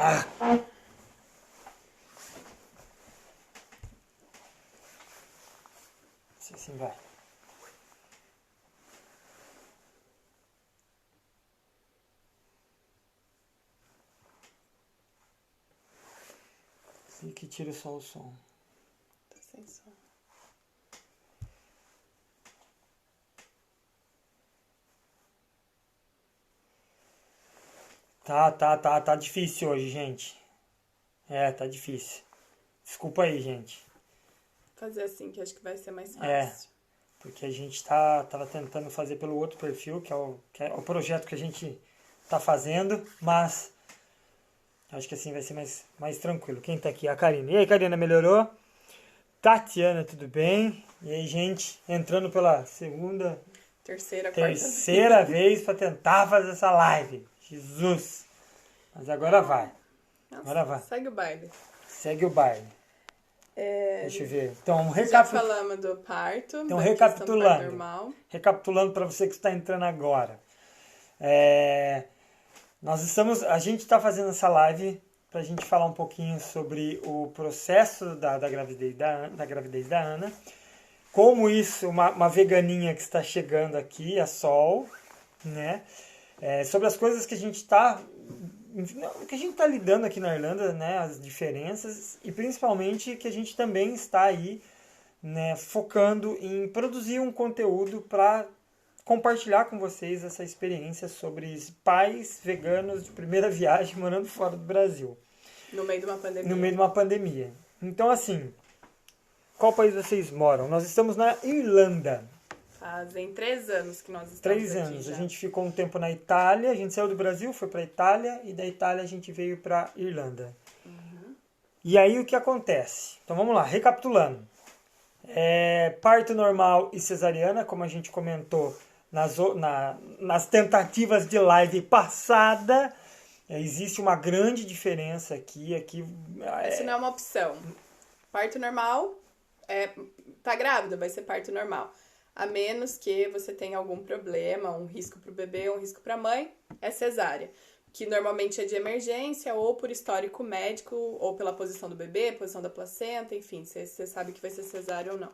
Ah! Assim vai. Assim que tira só o som. Tá sem som. Tá difícil hoje, gente. Tá difícil. Desculpa aí, gente. Fazer assim, que acho que vai ser mais É. fácil. Porque a gente tava tentando fazer pelo outro perfil, que é o projeto que a gente tá fazendo, mas acho que assim vai ser mais tranquilo. Quem tá aqui? A Karina. E aí, Karina, melhorou? Tatiana, tudo bem? E aí, gente, entrando pela terceira vez para tentar fazer essa live. Jesus! Mas agora vai. Nossa, Agora vai. segue o baile. Segue o baile. Deixa eu ver. Então, Já falamos do parto, então, da questão do parto recapitulando. normal. Recapitulando para você que está entrando agora. A gente está fazendo essa live para a gente falar um pouquinho sobre o processo da gravidez da Ana. Como isso, uma veganinha que está chegando aqui, a Sol, né? Sobre as coisas que a gente está lidando aqui na Irlanda, né? As diferenças e principalmente que a gente também está aí, né? Focando em produzir um conteúdo para compartilhar com vocês essa experiência sobre pais veganos de primeira viagem morando fora do Brasil. No meio de uma pandemia. No meio de uma pandemia. Então, assim, qual país vocês moram? Nós estamos na Irlanda. Fazem 3 anos que nós estamos 3 aqui anos. já. A gente ficou um tempo na Itália, a gente saiu do Brasil, foi para a Itália, e da Itália a gente veio para Irlanda. Uhum. E aí o que acontece? Então vamos lá, recapitulando. Parto normal e cesariana, como a gente comentou nas tentativas de live passada, existe uma grande diferença aqui. Isso não é uma opção. Parto normal, tá grávida, vai ser parto normal. A menos que você tenha algum problema, um risco para o bebê, um risco para a mãe, é cesárea. Que normalmente é de emergência, ou por histórico médico, ou pela posição do bebê, posição da placenta, enfim, você sabe que vai ser cesárea ou não.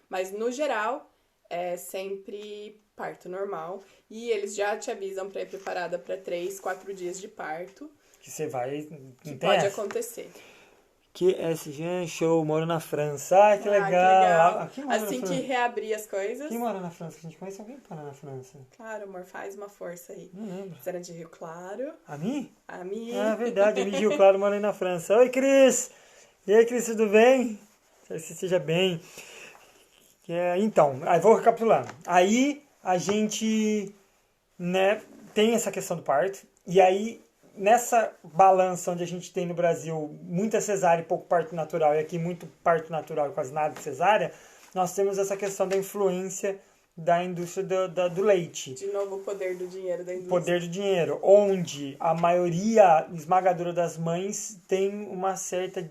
Mas, no geral, é sempre parto normal. E eles já te avisam para ir preparada para 3, 4 dias de parto. Que você vai... Que pode acontecer. QSG Show, moro na França. Ai, que legal. Que legal. Assim que reabrir as coisas. Quem mora na França? A gente conhece alguém que mora na França? Claro, amor, faz uma força aí. Não lembro. Você era de Rio Claro. A mim? A mim. É verdade, a mim de Rio Claro mora aí na França. Oi, Cris! E aí, Cris, tudo bem? Espero que você esteja bem. Então, aí vou recapitulando. Aí a gente, né, tem essa questão do parto. E aí, nessa balança onde a gente tem no Brasil muita cesárea e pouco parto natural, e aqui muito parto natural e quase nada de cesárea, nós temos essa questão da influência da indústria do leite. De novo, o poder do dinheiro da indústria. Poder do dinheiro, onde a maioria esmagadora das mães tem uma certa...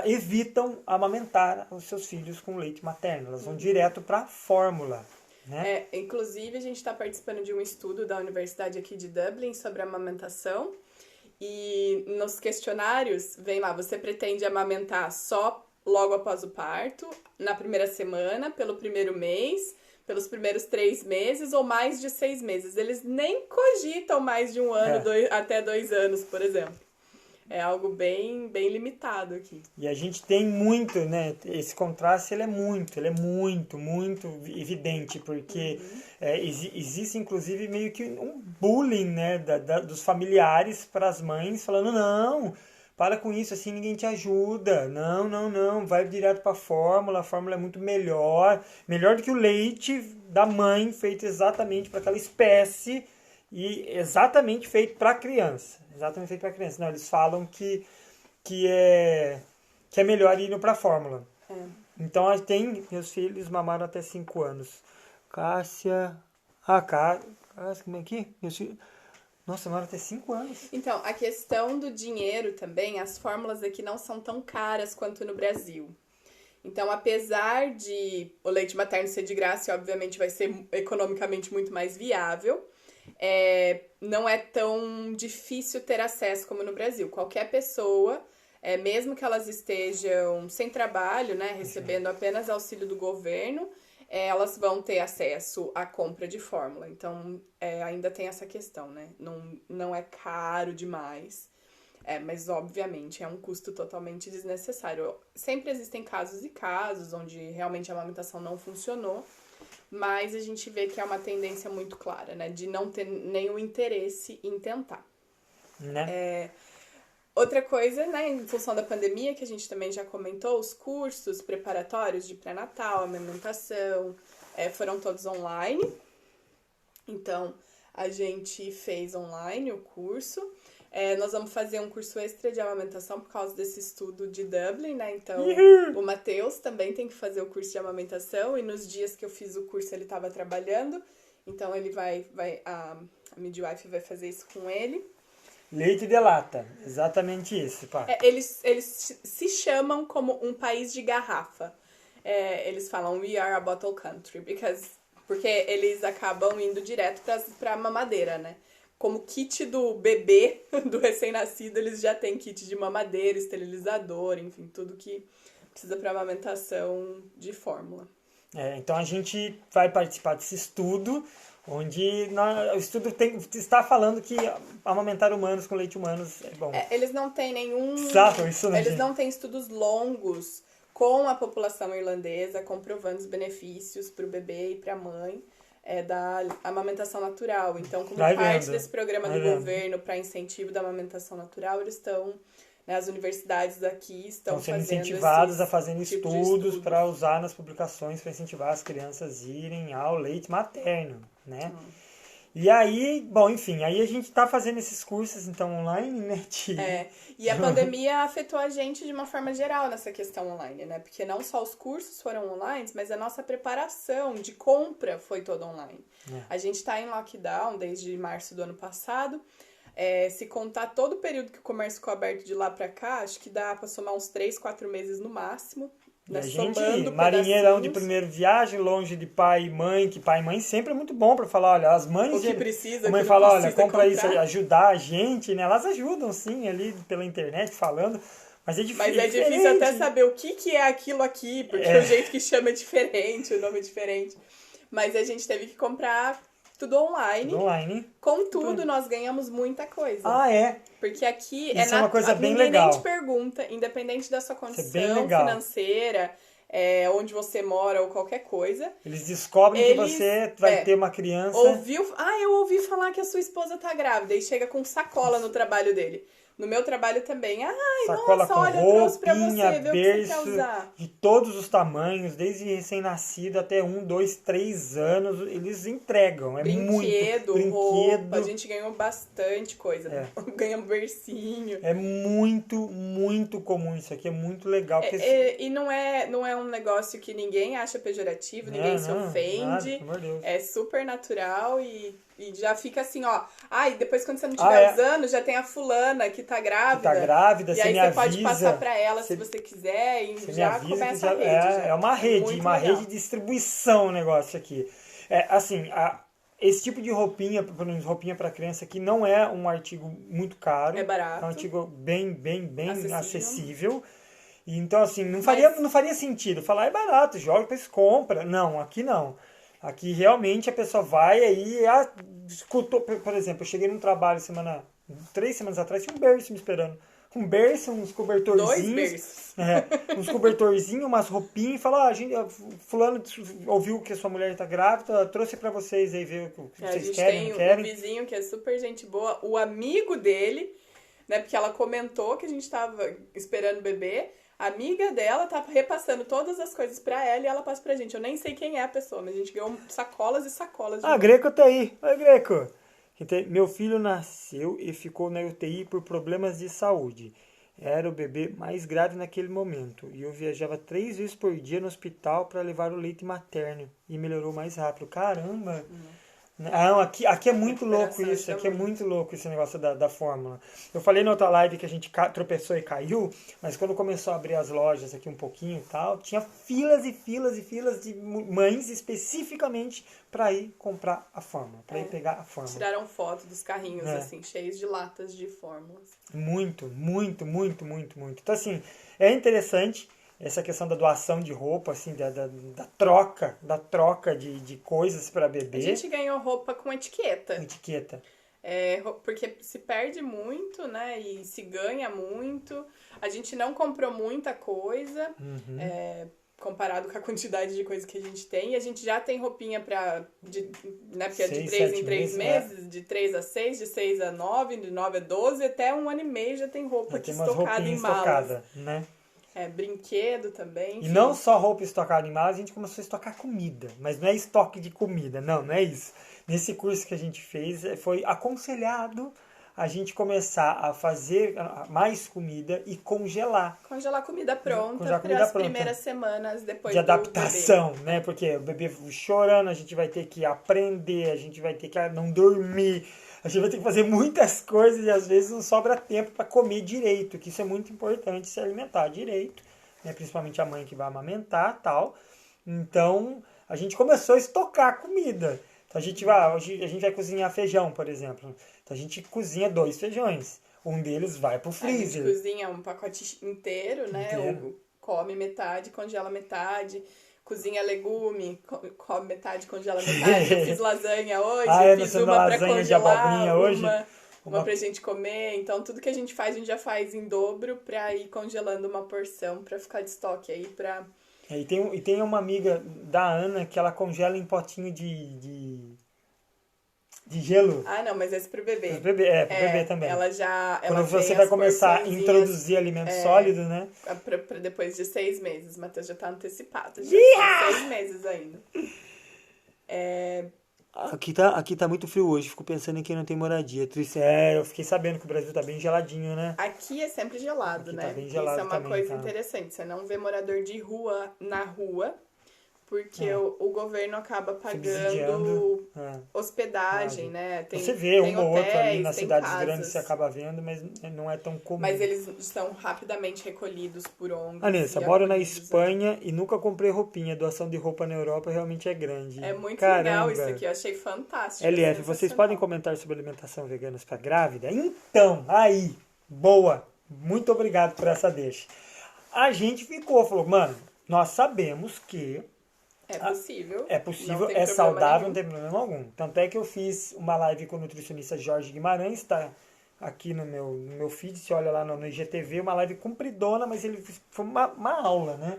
evitam amamentar os seus filhos com leite materno. Elas vão direto para a fórmula. Né? Inclusive, a gente está participando de um estudo da universidade aqui de Dublin sobre amamentação. E nos questionários, vem lá, você pretende amamentar só logo após o parto, na primeira semana, pelo primeiro mês, pelos primeiros 3 meses ou mais de 6 meses. Eles nem cogitam mais de 1 ano, até 2 anos, por exemplo. É algo bem, bem limitado aqui. E a gente tem muito, né? Esse contraste ele é muito evidente, porque existe inclusive meio que um bullying, né, dos familiares para as mães, falando, não, para com isso, assim ninguém te ajuda, não, vai direto para a fórmula é muito melhor do que o leite da mãe, feito exatamente para aquela espécie e exatamente feito para a criança. Não, eles falam que é melhor ir para a fórmula. Então, meus filhos mamaram até 5 anos. Cássia, como é que? Meus filhos... Nossa, mamaram até 5 anos. Então, a questão do dinheiro também, as fórmulas aqui não são tão caras quanto no Brasil. Então, apesar de o leite materno ser de graça, obviamente vai ser economicamente muito mais viável, não é tão difícil ter acesso como no Brasil. Qualquer pessoa, mesmo que elas estejam sem trabalho, né, recebendo apenas auxílio do governo, elas vão ter acesso à compra de fórmula. Então, ainda tem essa questão, né? Não é caro demais, mas obviamente é um custo totalmente desnecessário. Sempre existem casos e casos onde realmente a amamentação não funcionou, mas a gente vê que é uma tendência muito clara, né? De não ter nenhum interesse em tentar. Né? Outra coisa, né, em função da pandemia, que a gente também já comentou, os cursos preparatórios de pré-natal, amamentação, foram todos online. Então, a gente fez online o curso. Nós vamos fazer um curso extra de amamentação por causa desse estudo de Dublin, né? Então, o Matheus também tem que fazer o curso de amamentação. E nos dias que eu fiz o curso, ele estava trabalhando. Então, ele a midwife vai fazer isso com ele. Leite de lata, exatamente isso, pá. Eles se chamam como um país de garrafa. Eles falam, we are a bottle country, porque eles acabam indo direto pra mamadeira, né? Como kit do bebê, do recém-nascido, eles já têm kit de mamadeira, esterilizador, enfim, tudo que precisa para amamentação de fórmula. Então a gente vai participar desse estudo, onde o estudo está falando que amamentar humanos com leite humanos é bom. Eles não têm nenhum... Exato, isso não. Eles não têm estudos longos com a população irlandesa, comprovando os benefícios para o bebê e para a mãe da amamentação natural. Então, como parte desse programa do governo para incentivo da amamentação natural, eles estão... As universidades daqui estão sendo fazendo incentivadas a fazer estudos para usar nas publicações para incentivar as crianças a irem ao leite materno, né? E aí, bom, enfim, aí a gente está fazendo esses cursos, então, online, né, tia? E a pandemia afetou a gente de uma forma geral nessa questão online, né? Porque não só os cursos foram online, mas a nossa preparação de compra foi toda online. A gente está em lockdown desde março do ano passado. Se contar todo o período que o comércio ficou aberto de lá pra cá, acho que dá pra somar uns 3, 4 meses no máximo. E a gente, marinheirão de primeira viagem, longe de pai e mãe, que pai e mãe sempre é muito bom pra falar, olha, as mães... O que precisa, a mãe fala, olha, compra isso, ajudar a gente, né? Elas ajudam, sim, ali pela internet, falando, mas é difícil. Mas é difícil até saber o que é aquilo aqui, porque o jeito que chama é diferente, o nome é diferente. Mas a gente teve que comprar... Tudo online. Contudo, nós ganhamos muita coisa. Porque aqui isso é uma coisa bem ninguém legal. Nem te pergunta, independente da sua condição financeira, onde você mora ou qualquer coisa. Eles descobrem que você vai ter uma criança. Eu ouvi falar que a sua esposa tá grávida e chega com sacola no trabalho dele. No meu trabalho também. Sacola nossa, com olha, roupinha, eu trouxe pra você, vê o que você quer usar. De todos os tamanhos, desde recém-nascido até 1, 2, 3 anos, eles entregam. Brinquedo, roupa, a gente ganhou bastante coisa. Ganhamos bercinho. É muito, muito comum isso aqui, é muito legal. E não é um negócio que ninguém acha pejorativo, ninguém se ofende. Nada, é super natural e já fica assim, ó. E depois quando você não tiver usando, já tem a fulana que tá grávida. E aí você pode passar pra ela se você quiser e já começa a rede. É uma rede, rede de distribuição o negócio aqui. Esse tipo de roupinha, pelo menos roupinha para criança aqui, não é um artigo muito caro. É barato. É um artigo bem acessível. E, então, assim, não faria sentido falar, é barato, joga, depois compra. Não, aqui não. Aqui realmente a pessoa vai aí, escutou, por exemplo, eu cheguei num trabalho 3 semanas atrás, tinha um berço me esperando. Um berço, uns cobertorzinhos. 2 berços. Uns cobertorzinhos, umas roupinhas, e falou, fulano ouviu que a sua mulher está grávida, trouxe pra vocês aí ver o que vocês querem, não querem. A gente tem um vizinho que é super gente boa, o amigo dele, né, porque ela comentou que a gente tava esperando o bebê, a amiga dela tá repassando todas as coisas pra ela e ela passa pra gente. Eu nem sei quem é a pessoa, mas a gente ganhou sacolas e sacolas de Greco tá aí. Oi, Greco. Meu filho nasceu e ficou na UTI por problemas de saúde. Era o bebê mais grave naquele momento. E eu viajava 3 vezes por dia no hospital para levar o leite materno. E melhorou mais rápido. Caramba! Não, aqui é muito louco Recuperação isso, ajuda aqui é muito. muito louco esse negócio da fórmula. Eu falei na outra live que a gente tropeçou e caiu, mas quando começou a abrir as lojas aqui um pouquinho e tal, tinha filas e filas e filas de mães especificamente para ir comprar a fórmula, para ir pegar a fórmula. Tiraram foto dos carrinhos, É. assim, cheios de latas de fórmulas. Muito, muito, muito, muito, muito. Então, assim, é interessante essa questão da doação de roupa, assim, da troca de coisas para A bebê. gente ganhou roupa com etiqueta. Etiqueta. Porque se perde muito, né? E se ganha muito. A gente não comprou muita coisa, comparado com a quantidade de coisa que a gente tem. E a gente já tem roupinha né? Porque é de 6, 3 em 7 3 meses, meses, de 3 a 6, de 6 a 9, de 9 a 12, até 1 ano e meio já tem roupa Tem aqui umas estocada em roupinhas malas. estocadas, né? Brinquedo também. E enfim. não só roupa estocada em malas, a gente começou a estocar comida. Mas não é estoque de comida, não é isso. Nesse curso que a gente fez, foi aconselhado a gente começar a fazer mais comida e congelar. Congelar comida pronta Congelar para comida as pronta. primeiras semanas depois De do adaptação, né? Porque o bebê chorando, a gente vai ter que aprender, a gente vai ter que não dormir, a gente vai ter que fazer muitas coisas e às vezes não sobra tempo para comer direito, que isso é muito importante, se alimentar direito, né? Principalmente a mãe que vai amamentar e tal. Então, a gente começou a estocar comida. Então, hoje a gente vai cozinhar feijão, por exemplo. Então, a gente cozinha 2 feijões. Um deles vai pro A gente freezer. cozinha um pacote inteiro, né? Ou come metade, congela metade. Cozinha legume, come metade, congela metade. Eu fiz lasanha hoje, fiz nós uma pra lasanha de congelar, abobrinha hoje. uma pra gente comer. Então, tudo que a gente faz já faz em dobro pra ir congelando uma porção pra ficar de estoque aí pra... E tem uma amiga da Ana que ela congela em potinho de gelo. Ah, não, mas esse pro bebê. Pro bebê também. Ela Quando tem você vai as começar a porçõezinhas, introduzir alimentos sólidos, né? pra depois de 6 meses. O Matheus já tá antecipado. Já tem 6 meses ainda. Aqui tá muito frio hoje, fico pensando em quem não tem moradia. Triste. Eu fiquei sabendo que o Brasil tá bem geladinho, né? Aqui é sempre gelado, Aqui né? tá bem gelado Isso é uma também, coisa tá? interessante. Você não vê morador de rua na rua, porque o governo acaba pagando hospedagem, né? Você vê tem um ou outro ali hotéis, nas tem cidades casas. grandes, você acaba vendo, mas não é tão comum. Mas eles são rapidamente recolhidos por ONGs. Anessa, e moro na acolhidos, Espanha e nunca comprei roupinha. A doação de roupa na Europa realmente é grande. É muito Caramba. legal isso aqui, eu achei fantástico. LF, vocês sensacional. podem comentar sobre alimentação vegana para grávida? Então, aí, boa. Muito obrigado por essa deixa. A gente falou, mano, nós sabemos que É possível. é possível, não tem é problema saudável, nenhum. não tem problema algum. Tanto é que eu fiz uma live com o nutricionista Jorge Guimarães, tá aqui no meu feed, você olha lá no IGTV, uma live compridona, mas ele foi uma aula, né?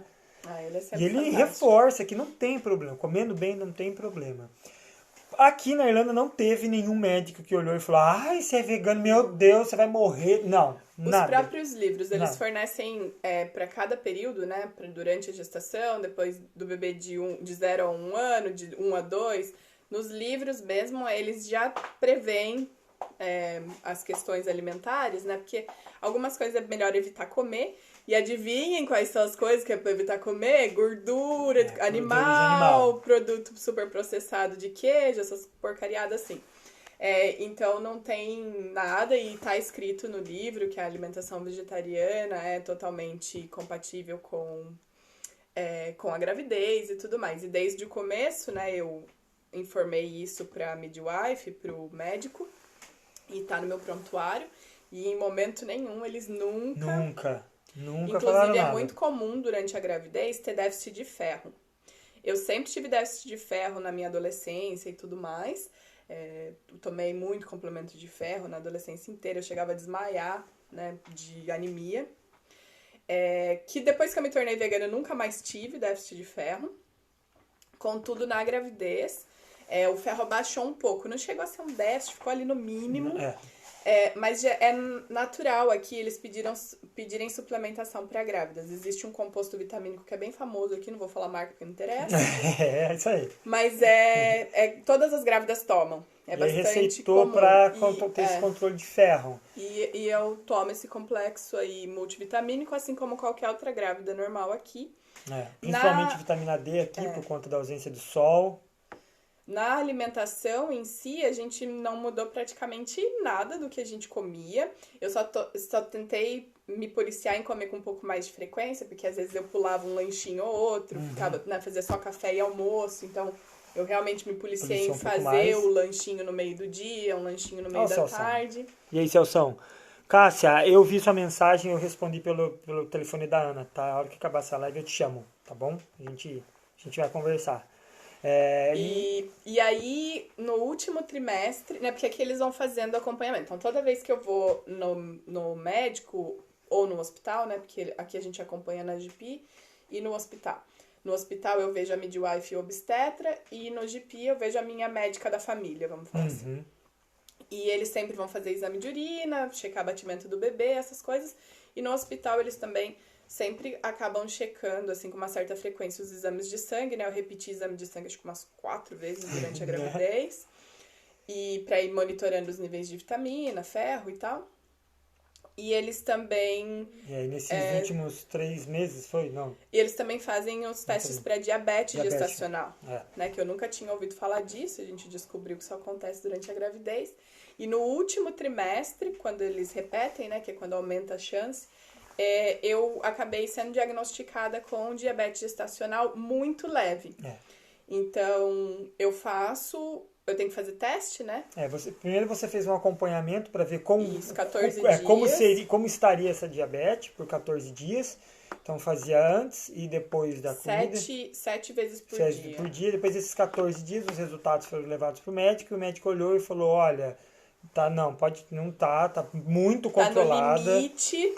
Ele é E sempre ele fantástico. reforça que não tem problema, comendo bem não tem problema. Aqui na Irlanda não teve nenhum médico que olhou e falou: ai, você é vegano, meu Deus, você vai morrer. Não, Os nada. próprios livros, eles Nada. fornecem para cada período, né? Durante a gestação, depois do bebê de 0 a 1 ano, de 1 a 2. Nos livros mesmo, eles já preveem as questões alimentares, né? Porque algumas coisas é melhor evitar comer. E adivinhem quais são as coisas que é pra evitar comer? Gordura, animal, produto super processado de queijo, essas porcariadas assim. Então não tem nada e tá escrito no livro que a alimentação vegetariana é totalmente compatível com a gravidez e tudo mais. E desde o começo, né, eu informei isso pra midwife, pro médico, e tá no meu prontuário. E em momento nenhum eles nunca falaram Inclusive, é nada. muito comum durante a gravidez ter déficit de ferro. Eu sempre tive déficit de ferro na minha adolescência e tudo mais. Tomei muito complemento de ferro na adolescência inteira. Eu chegava a desmaiar, né, de anemia. Que depois que eu me tornei vegana, eu nunca mais tive déficit de ferro. Contudo, na gravidez, o ferro baixou um pouco. Não chegou a ser um déficit, ficou ali no mínimo. Mas é natural aqui eles pedirem suplementação para grávidas. Existe um composto vitamínico que é bem famoso aqui, não vou falar marca porque não interessa. É isso aí. Mas todas as grávidas tomam. É E ele bastante receitou comum. para ter esse controle de ferro. E eu tomo esse complexo aí multivitamínico, assim como qualquer outra grávida normal aqui. Principalmente vitamina D aqui, por conta da ausência do sol. Na alimentação em si, a gente não mudou praticamente nada do que a gente comia. Eu só tentei me policiar em comer com um pouco mais de frequência, porque às vezes eu pulava um lanchinho ou outro, ficava, né, fazia só café e almoço, então eu realmente me policiei em fazer o lanchinho no meio do dia, um lanchinho no meio da tarde. E aí, Celção? Cássia, eu vi sua mensagem, eu respondi pelo telefone da Ana, tá? A hora que acabar essa live eu te chamo, tá bom? A gente vai conversar. E aí, no último trimestre, né? Porque aqui eles vão fazendo acompanhamento. Então, toda vez que eu vou no médico ou no hospital, né? Porque aqui a gente acompanha na GP e no hospital. No hospital eu vejo a midwife e obstetra e no GP eu vejo a minha médica da família, vamos falar assim. E eles sempre vão fazer exame de urina, checar batimento do bebê, essas coisas. E no hospital eles também sempre acabam checando, assim, com uma certa frequência os exames de sangue, né? Eu repeti exame de sangue acho que umas 4 vezes durante a gravidez. E pra ir monitorando os níveis de vitamina, ferro e tal. E eles também... E aí, nesses últimos 3 meses, foi? Não. E eles também fazem os testes para diabetes gestacional, né? Que eu nunca tinha ouvido falar disso, a gente descobriu que isso acontece durante a gravidez. E no último trimestre, quando eles repetem, né? Que é quando aumenta a chance, eu acabei sendo diagnosticada com diabetes gestacional muito leve. Então, eu tenho que fazer teste, né? Primeiro você fez um acompanhamento para ver como, isso, 14 dias. Como estaria essa diabetes por 14 dias. Então fazia antes e depois da comida. 7 vezes por dia. Por dia. Depois desses 14 dias, os resultados foram levados para o médico. E o médico olhou e falou, olha, tá muito controlada. Tá no limite.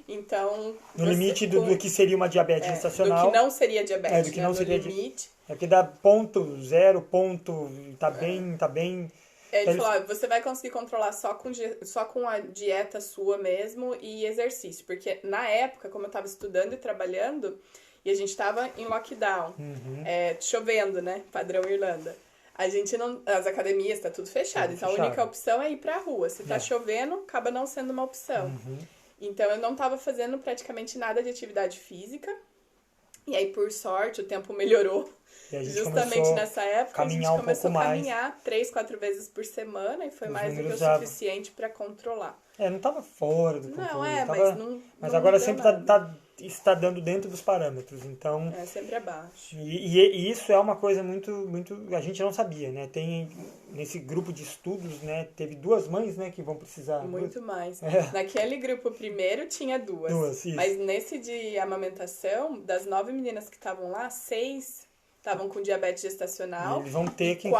Então... No limite do que seria uma diabetes gestacional. Do que não seria diabetes, do que não seria limite. Porque dá ponto, 0 ponto, tá bem... Ele falou, você vai conseguir controlar só com a dieta sua mesmo e exercício. Porque na época, como eu tava estudando e trabalhando, e a gente tava em lockdown, chovendo, né? Padrão Irlanda. A gente não... As academias, tá tudo fechado. Então, a única opção é ir pra rua. Se tá chovendo, acaba não sendo uma opção. Então, eu não tava fazendo praticamente nada de atividade física. E aí, por sorte, o tempo melhorou. Justamente nessa época, a gente começou a caminhar 3, 4 vezes por semana. E foi mais do que o suficiente pra controlar. Não tava fora do controle. Mas não agora sempre está dando dentro dos parâmetros, então... sempre abaixo. E isso é uma coisa muito... A gente não sabia, né? Tem, nesse grupo de estudos, né? Teve 2 mães, né? Que vão precisar... Muito mais. Naquele grupo primeiro tinha 2. Isso. Mas nesse de amamentação, das 9 meninas que estavam lá, 6 estavam com diabetes gestacional. E eles vão ter que...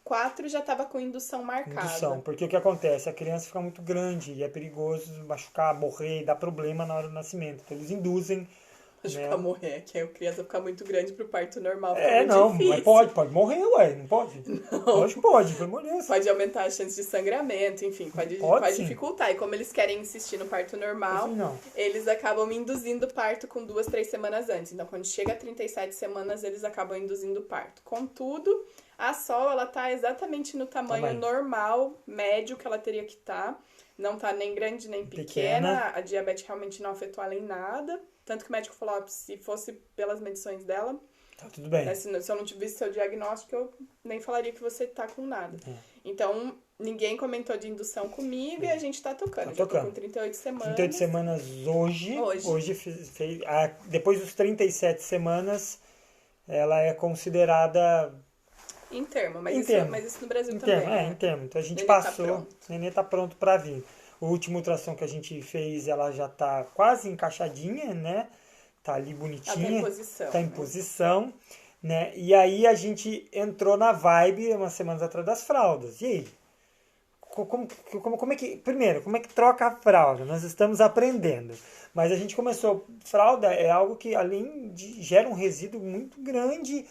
4 já estava com indução marcada. Porque o que acontece? A criança fica muito grande e é perigoso machucar, morrer, dar problema na hora do nascimento. Então eles induzem... Machucar, morrer, que a criança fica muito grande pro parto normal. Mas pode morrer, não pode? Não. Lógico que pode, pelo amor de Deus. Pode aumentar a chance de sangramento, enfim, pode dificultar. E como eles querem insistir no parto normal, eles acabam induzindo o parto com 2, 3 semanas antes. Então, quando chega a 37 semanas, eles acabam induzindo o parto. Contudo, a Sol, ela tá exatamente no tamanho normal, médio que ela teria que estar. Não tá nem grande nem pequena. A diabetes realmente não afetou ela em nada. Tanto que o médico falou, se fosse pelas medições dela... Tá tudo bem. Se eu não tivesse seu diagnóstico, eu nem falaria que você tá com nada. Então, ninguém comentou de indução comigo e a gente tá tocando. Já tô com 38 semanas. 38 semanas hoje. Depois dos 37 semanas, ela é considerada... Em termo, mas isso no Brasil também. Né? Em termo. Então a gente passou, o nenê tá pronto pra vir. O último ultrassom que a gente fez, ela já tá quase encaixadinha, né? Tá ali bonitinha. Tá em posição, né? E aí a gente entrou na vibe umas semanas atrás das fraldas. E aí? Como é que... Primeiro, como é que troca a fralda? Nós estamos aprendendo. Mas a gente começou... Fralda é algo que, além de... gera um resíduo muito grande.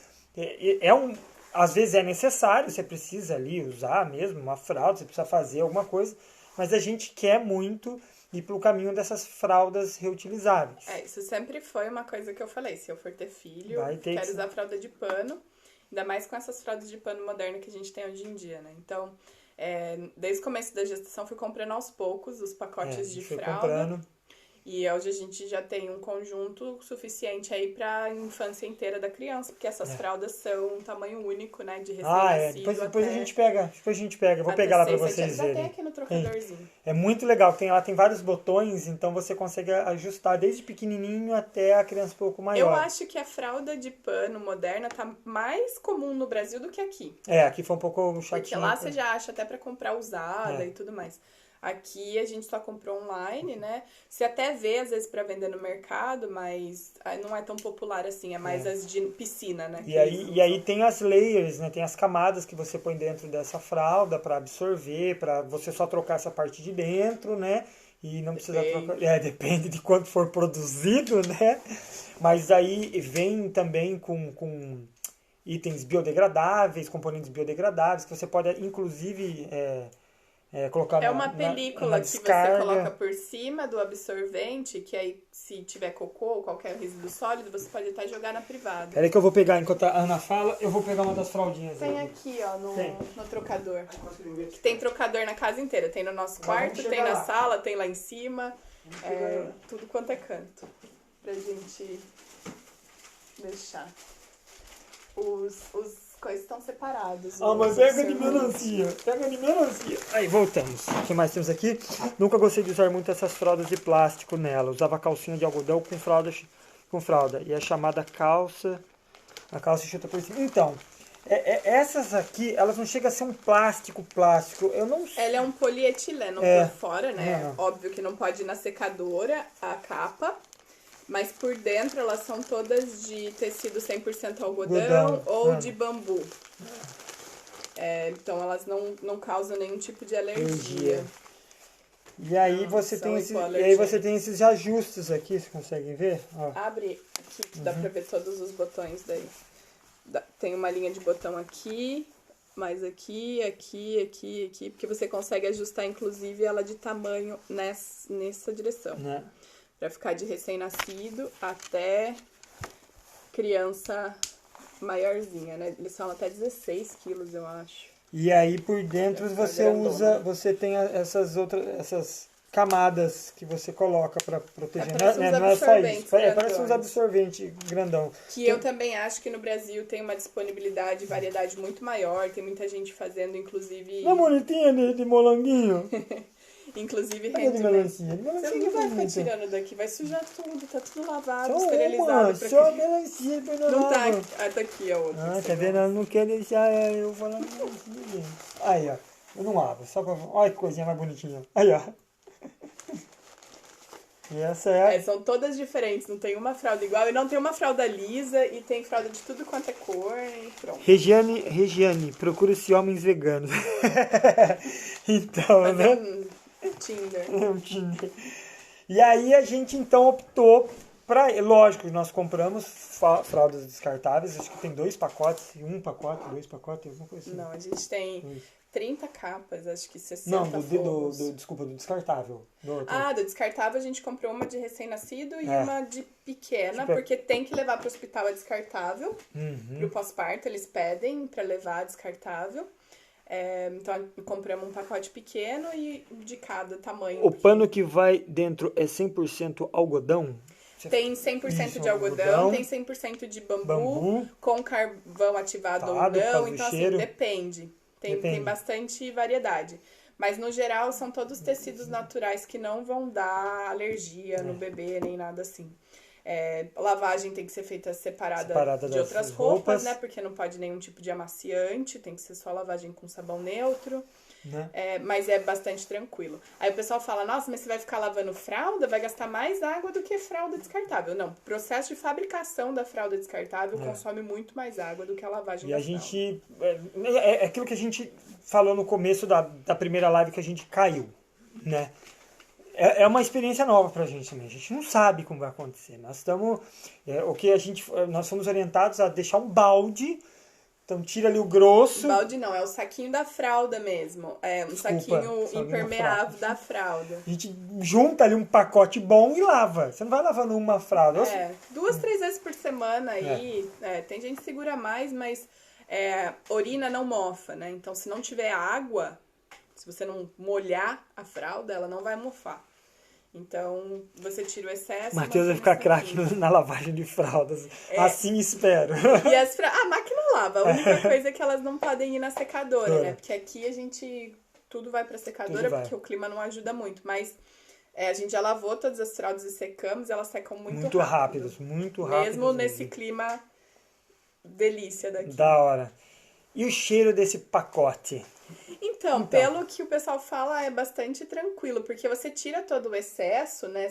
Às vezes é necessário, você precisa ali usar mesmo uma fralda, você precisa fazer alguma coisa. Mas a gente quer muito ir para o caminho dessas fraldas reutilizáveis. Isso sempre foi uma coisa que eu falei. Se eu for ter filho, quero usar fralda de pano. Ainda mais com essas fraldas de pano modernas que a gente tem hoje em dia, né? Então, desde o começo da gestação, fui comprando aos poucos os pacotes de fralda. E hoje a gente já tem um conjunto suficiente aí pra infância inteira da criança, porque essas fraldas são um tamanho único, né, de recém-nascido. Depois a gente pega. Depois a gente pega. Vou pegar lá pra vocês já tem verem. aqui no trocadorzinho. É muito legal. Ela tem vários botões, então você consegue ajustar desde pequenininho até a criança um pouco maior. Eu acho que a fralda de pano moderna tá mais comum no Brasil do que aqui. Aqui foi um pouco chatinho. Porque lá você já acha até pra comprar usada e tudo mais. Aqui a gente só comprou online, né? Você até vê, às vezes, pra vender no mercado, mas não é tão popular assim. É mais as de piscina, né? E aí tem as layers, né? Tem as camadas que você põe dentro dessa fralda pra absorver, pra você só trocar essa parte de dentro, né? E não precisa trocar... depende de quanto for produzido, né? Mas aí vem também com itens biodegradáveis, componentes biodegradáveis, que você pode, inclusive... colocar uma película que você coloca por cima do absorvente, que aí, se tiver cocô ou qualquer resíduo sólido, você pode até jogar na privada. Peraí que eu vou pegar, enquanto a Ana fala, eu vou pegar uma das fraldinhas. Tem aqui, ó, no trocador. Tem trocador na casa inteira. Tem no nosso quarto, tem na sala, tem lá em cima. Tudo quanto é canto. Pra gente deixar. Os coisas estão separados. Mas pega de melancia. Aí, voltamos. O que mais temos aqui? Nunca gostei de usar muito essas fraldas de plástico nela. Usava calcinha de algodão com fralda. E a chamada calça... A calça chuta por cima. Então, essas aqui, elas não chegam a ser um plástico. Eu não sei. Ela é um polietileno por fora, né? Óbvio que não pode ir na secadora, a capa. Mas por dentro elas são todas de tecido 100% algodão ou de bambu. Então elas não causam nenhum tipo de alergia. E aí você tem esses ajustes aqui, vocês conseguem ver? Abre aqui que dá pra ver todos os botões daí. Tem uma linha de botão aqui, mais aqui, porque você consegue ajustar inclusive ela de tamanho nessa direção. Pra ficar de recém-nascido até criança maiorzinha, né? Eles falam até 16 quilos, eu acho. E aí por dentro você tem essas camadas que você coloca pra proteger. Não é só isso. Parece uns absorventes grandão. Que eu também acho que no Brasil tem uma disponibilidade e variedade muito maior. Tem muita gente fazendo, inclusive... Uma moletinha de molanguinho. Inclusive rendimento. Você não vai ficar tirando daqui, vai sujar tudo, tá tudo lavado, esterilizado. Só melancia, não tá aqui a outra. Tá vendo? Ela não quer deixar eu falar melancia. Aí, ó. Eu não abro, só pra... Olha que coisinha mais bonitinha. Aí, ó. E essa são todas diferentes, não tem uma fralda igual. E não tem uma fralda lisa, e tem fralda de tudo quanto é cor, e pronto. Regiane, procura-se homens veganos. Então, né? Tinder. E aí a gente então optou pra... Lógico, nós compramos fraldas descartáveis, acho que tem 2 pacotes, 1 pacote, 2 pacotes, alguma coisa assim. Não, a gente tem 30 capas, acho que 60 desculpa, do descartável. Do descartável a gente comprou uma de recém-nascido e uma de pequena, porque tem que levar pro hospital a descartável. Pro pós-parto eles pedem pra levar a descartável. Então compramos um pacote pequeno e de cada tamanho. O pano que vai dentro é 100% algodão? Tem 100% de algodão, tem 100% de bambu, com carvão ativado ou não. Então, assim, depende. Tem bastante variedade. Mas, no geral, são todos tecidos naturais que não vão dar alergia no bebê, nem nada assim. Lavagem tem que ser feita separada de outras roupas, né? Porque não pode nenhum tipo de amaciante, tem que ser só lavagem com sabão neutro. Né? Mas é bastante tranquilo. Aí o pessoal fala, nossa, mas você vai ficar lavando fralda? Vai gastar mais água do que fralda descartável. Não, o processo de fabricação da fralda descartável consome muito mais água do que a lavagem da fralda. E a gente... É aquilo que a gente falou no começo da primeira live que a gente caiu, né? É uma experiência nova pra gente também. A gente não sabe como vai acontecer. Nós fomos orientados a deixar um balde. Então tira ali o grosso. Balde não, é o saquinho da fralda mesmo. É um saquinho impermeável da fralda. A gente junta ali um pacote bom e lava. Você não vai lavando uma fralda. 2, 3 vezes por semana aí. Tem gente que segura mais, mas orina não mofa, né? Então se não tiver água, se você não molhar a fralda, ela não vai mofar. Então, você tira o excesso... Matheus vai ficar craque na lavagem de fraldas. Assim espero. E a máquina lava. A única coisa é que elas não podem ir na secadora, né? Porque aqui a gente... Tudo vai pra secadora, porque o clima não ajuda muito. Mas a gente já lavou todas as fraldas e secamos. E elas secam muito rápido. Muito rápido. Mesmo nesse clima delícia daqui. Da hora. E o cheiro desse pacote? Então, pelo que o pessoal fala, é bastante tranquilo, porque você tira todo o excesso, né?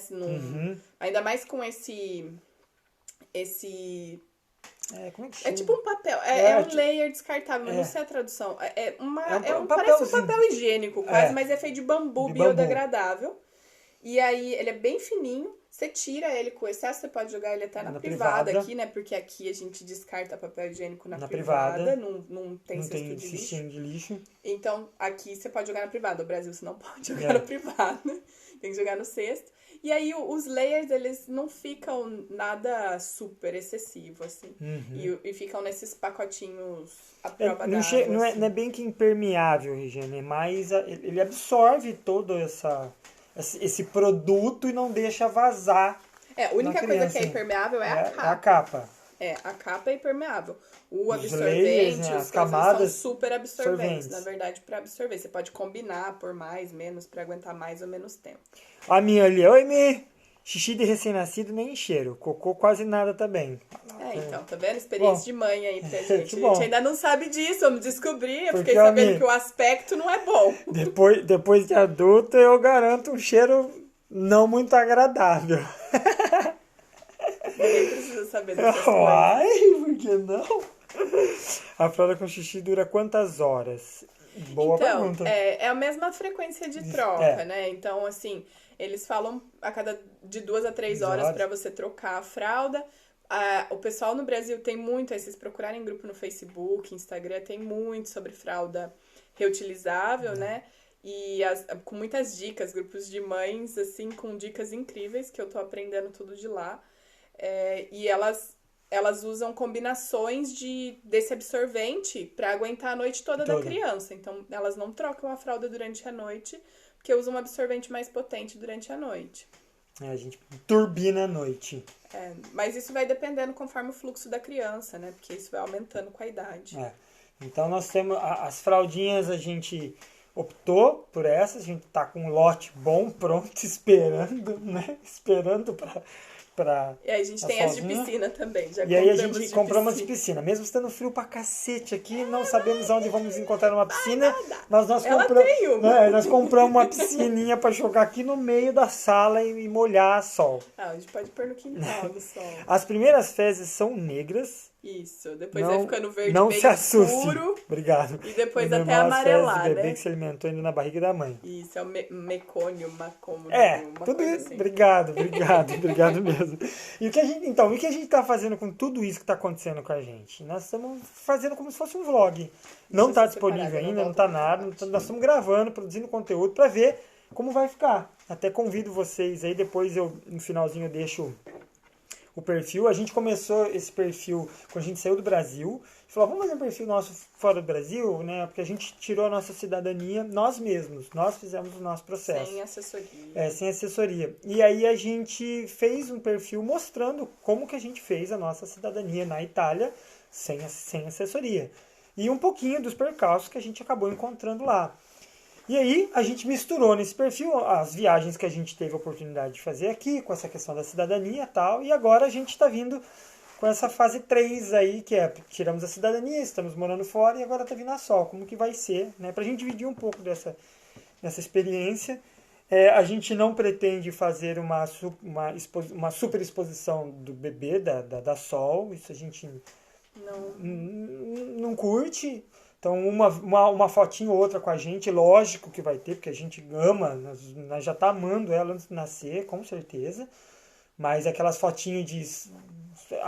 Ainda mais com esse... Como é que chama? É tipo um papel, um layer descartável, mas não sei a tradução. Parece um papel higiênico quase, mas é feito de bambu biodegradável. E aí, ele é bem fininho. Você tira ele com excesso, você pode jogar ele até na privada aqui, né? Porque aqui a gente descarta papel higiênico na privada. Não tem cesto de lixo. Então, aqui você pode jogar na privada. No Brasil, você não pode jogar na privada. Tem que jogar no cesto. E aí, os layers, eles não ficam nada super excessivo, assim. E ficam nesses pacotinhos à prova d'água. Não é bem que impermeável, Regiane, mas ele absorve todo esse produto e não deixa vazar. A única coisa que é impermeável é a capa. A capa. A capa é impermeável. O absorvente, layers, né, as camadas são super absorventes, na verdade, para absorver. Você pode combinar por mais, menos, para aguentar mais ou menos tempo. A minha ali, oi, Mi! Xixi de recém-nascido nem cheiro. Cocô quase nada também. Então, tá vendo? Experiência de mãe aí pra gente. A gente ainda não sabe disso, vamos descobrir. Eu fiquei sabendo que o aspecto não é bom. Depois de adulto, eu garanto um cheiro não muito agradável. Ninguém precisa saber dessas coisas. Uai, por que não? A fralda com xixi dura quantas horas? Boa pergunta. É a mesma frequência de troca, né? Então, assim, eles falam de 2 a 3 horas para você trocar a fralda. O pessoal no Brasil tem muito, aí vocês procurarem grupo no Facebook, Instagram, tem muito sobre fralda reutilizável, né? E com muitas dicas, grupos de mães, assim, com dicas incríveis, que eu tô aprendendo tudo de lá. E elas usam combinações desse absorvente para aguentar a noite toda da criança. Então, elas não trocam a fralda durante a noite, porque usam um absorvente mais potente durante a noite. A gente turbina à noite. Mas isso vai dependendo conforme o fluxo da criança, né? Porque isso vai aumentando com a idade. Então, nós temos as fraldinhas, a gente optou por essas. A gente tá com um lote bom, pronto, esperando, né? Esperando para E aí a gente tem as de piscina também. E aí a gente compramos de piscina. Mesmo estando frio pra cacete aqui, não sabemos onde vamos encontrar uma piscina. Mas nós compramos uma piscininha pra jogar aqui no meio da sala e molhar a sol. A gente pode pôr no quintal do sol. As primeiras fezes são negras. Isso, depois vai ficando verde não bem se assuste. escuro. Obrigado. E depois até amarelar, né? O bebê né? que se alimentou ainda na barriga da mãe. Isso, é o mecônio, macônio. Tudo isso. Assim. Obrigado mesmo. E o que a gente tá fazendo com tudo isso que tá acontecendo com a gente? Nós estamos fazendo como se fosse um vlog. Não tá disponível ainda, não tá nada. Nós estamos gravando, produzindo conteúdo para ver como vai ficar. Até convido vocês aí, depois no finalzinho eu deixo o perfil. A gente começou esse perfil quando a gente saiu do Brasil. Falou, vamos fazer um perfil nosso fora do Brasil, né? Porque a gente tirou a nossa cidadania nós mesmos. Nós fizemos o nosso processo. Sem assessoria. Sem assessoria. E aí a gente fez um perfil mostrando como que a gente fez a nossa cidadania na Itália sem assessoria. E um pouquinho dos percalços que a gente acabou encontrando lá. E aí, a gente misturou nesse perfil as viagens que a gente teve a oportunidade de fazer aqui, com essa questão da cidadania e tal, e agora a gente está vindo com essa fase 3 aí, que tiramos a cidadania, estamos morando fora, e agora está vindo a sol, como que vai ser, né? Para a gente dividir um pouco dessa experiência. A gente não pretende fazer uma super exposição do bebê, da Sol, isso a gente não curte. Então, uma fotinho ou outra com a gente, lógico que vai ter, porque a gente ama, nós já tá amando ela antes de nascer, com certeza. Mas aquelas fotinhos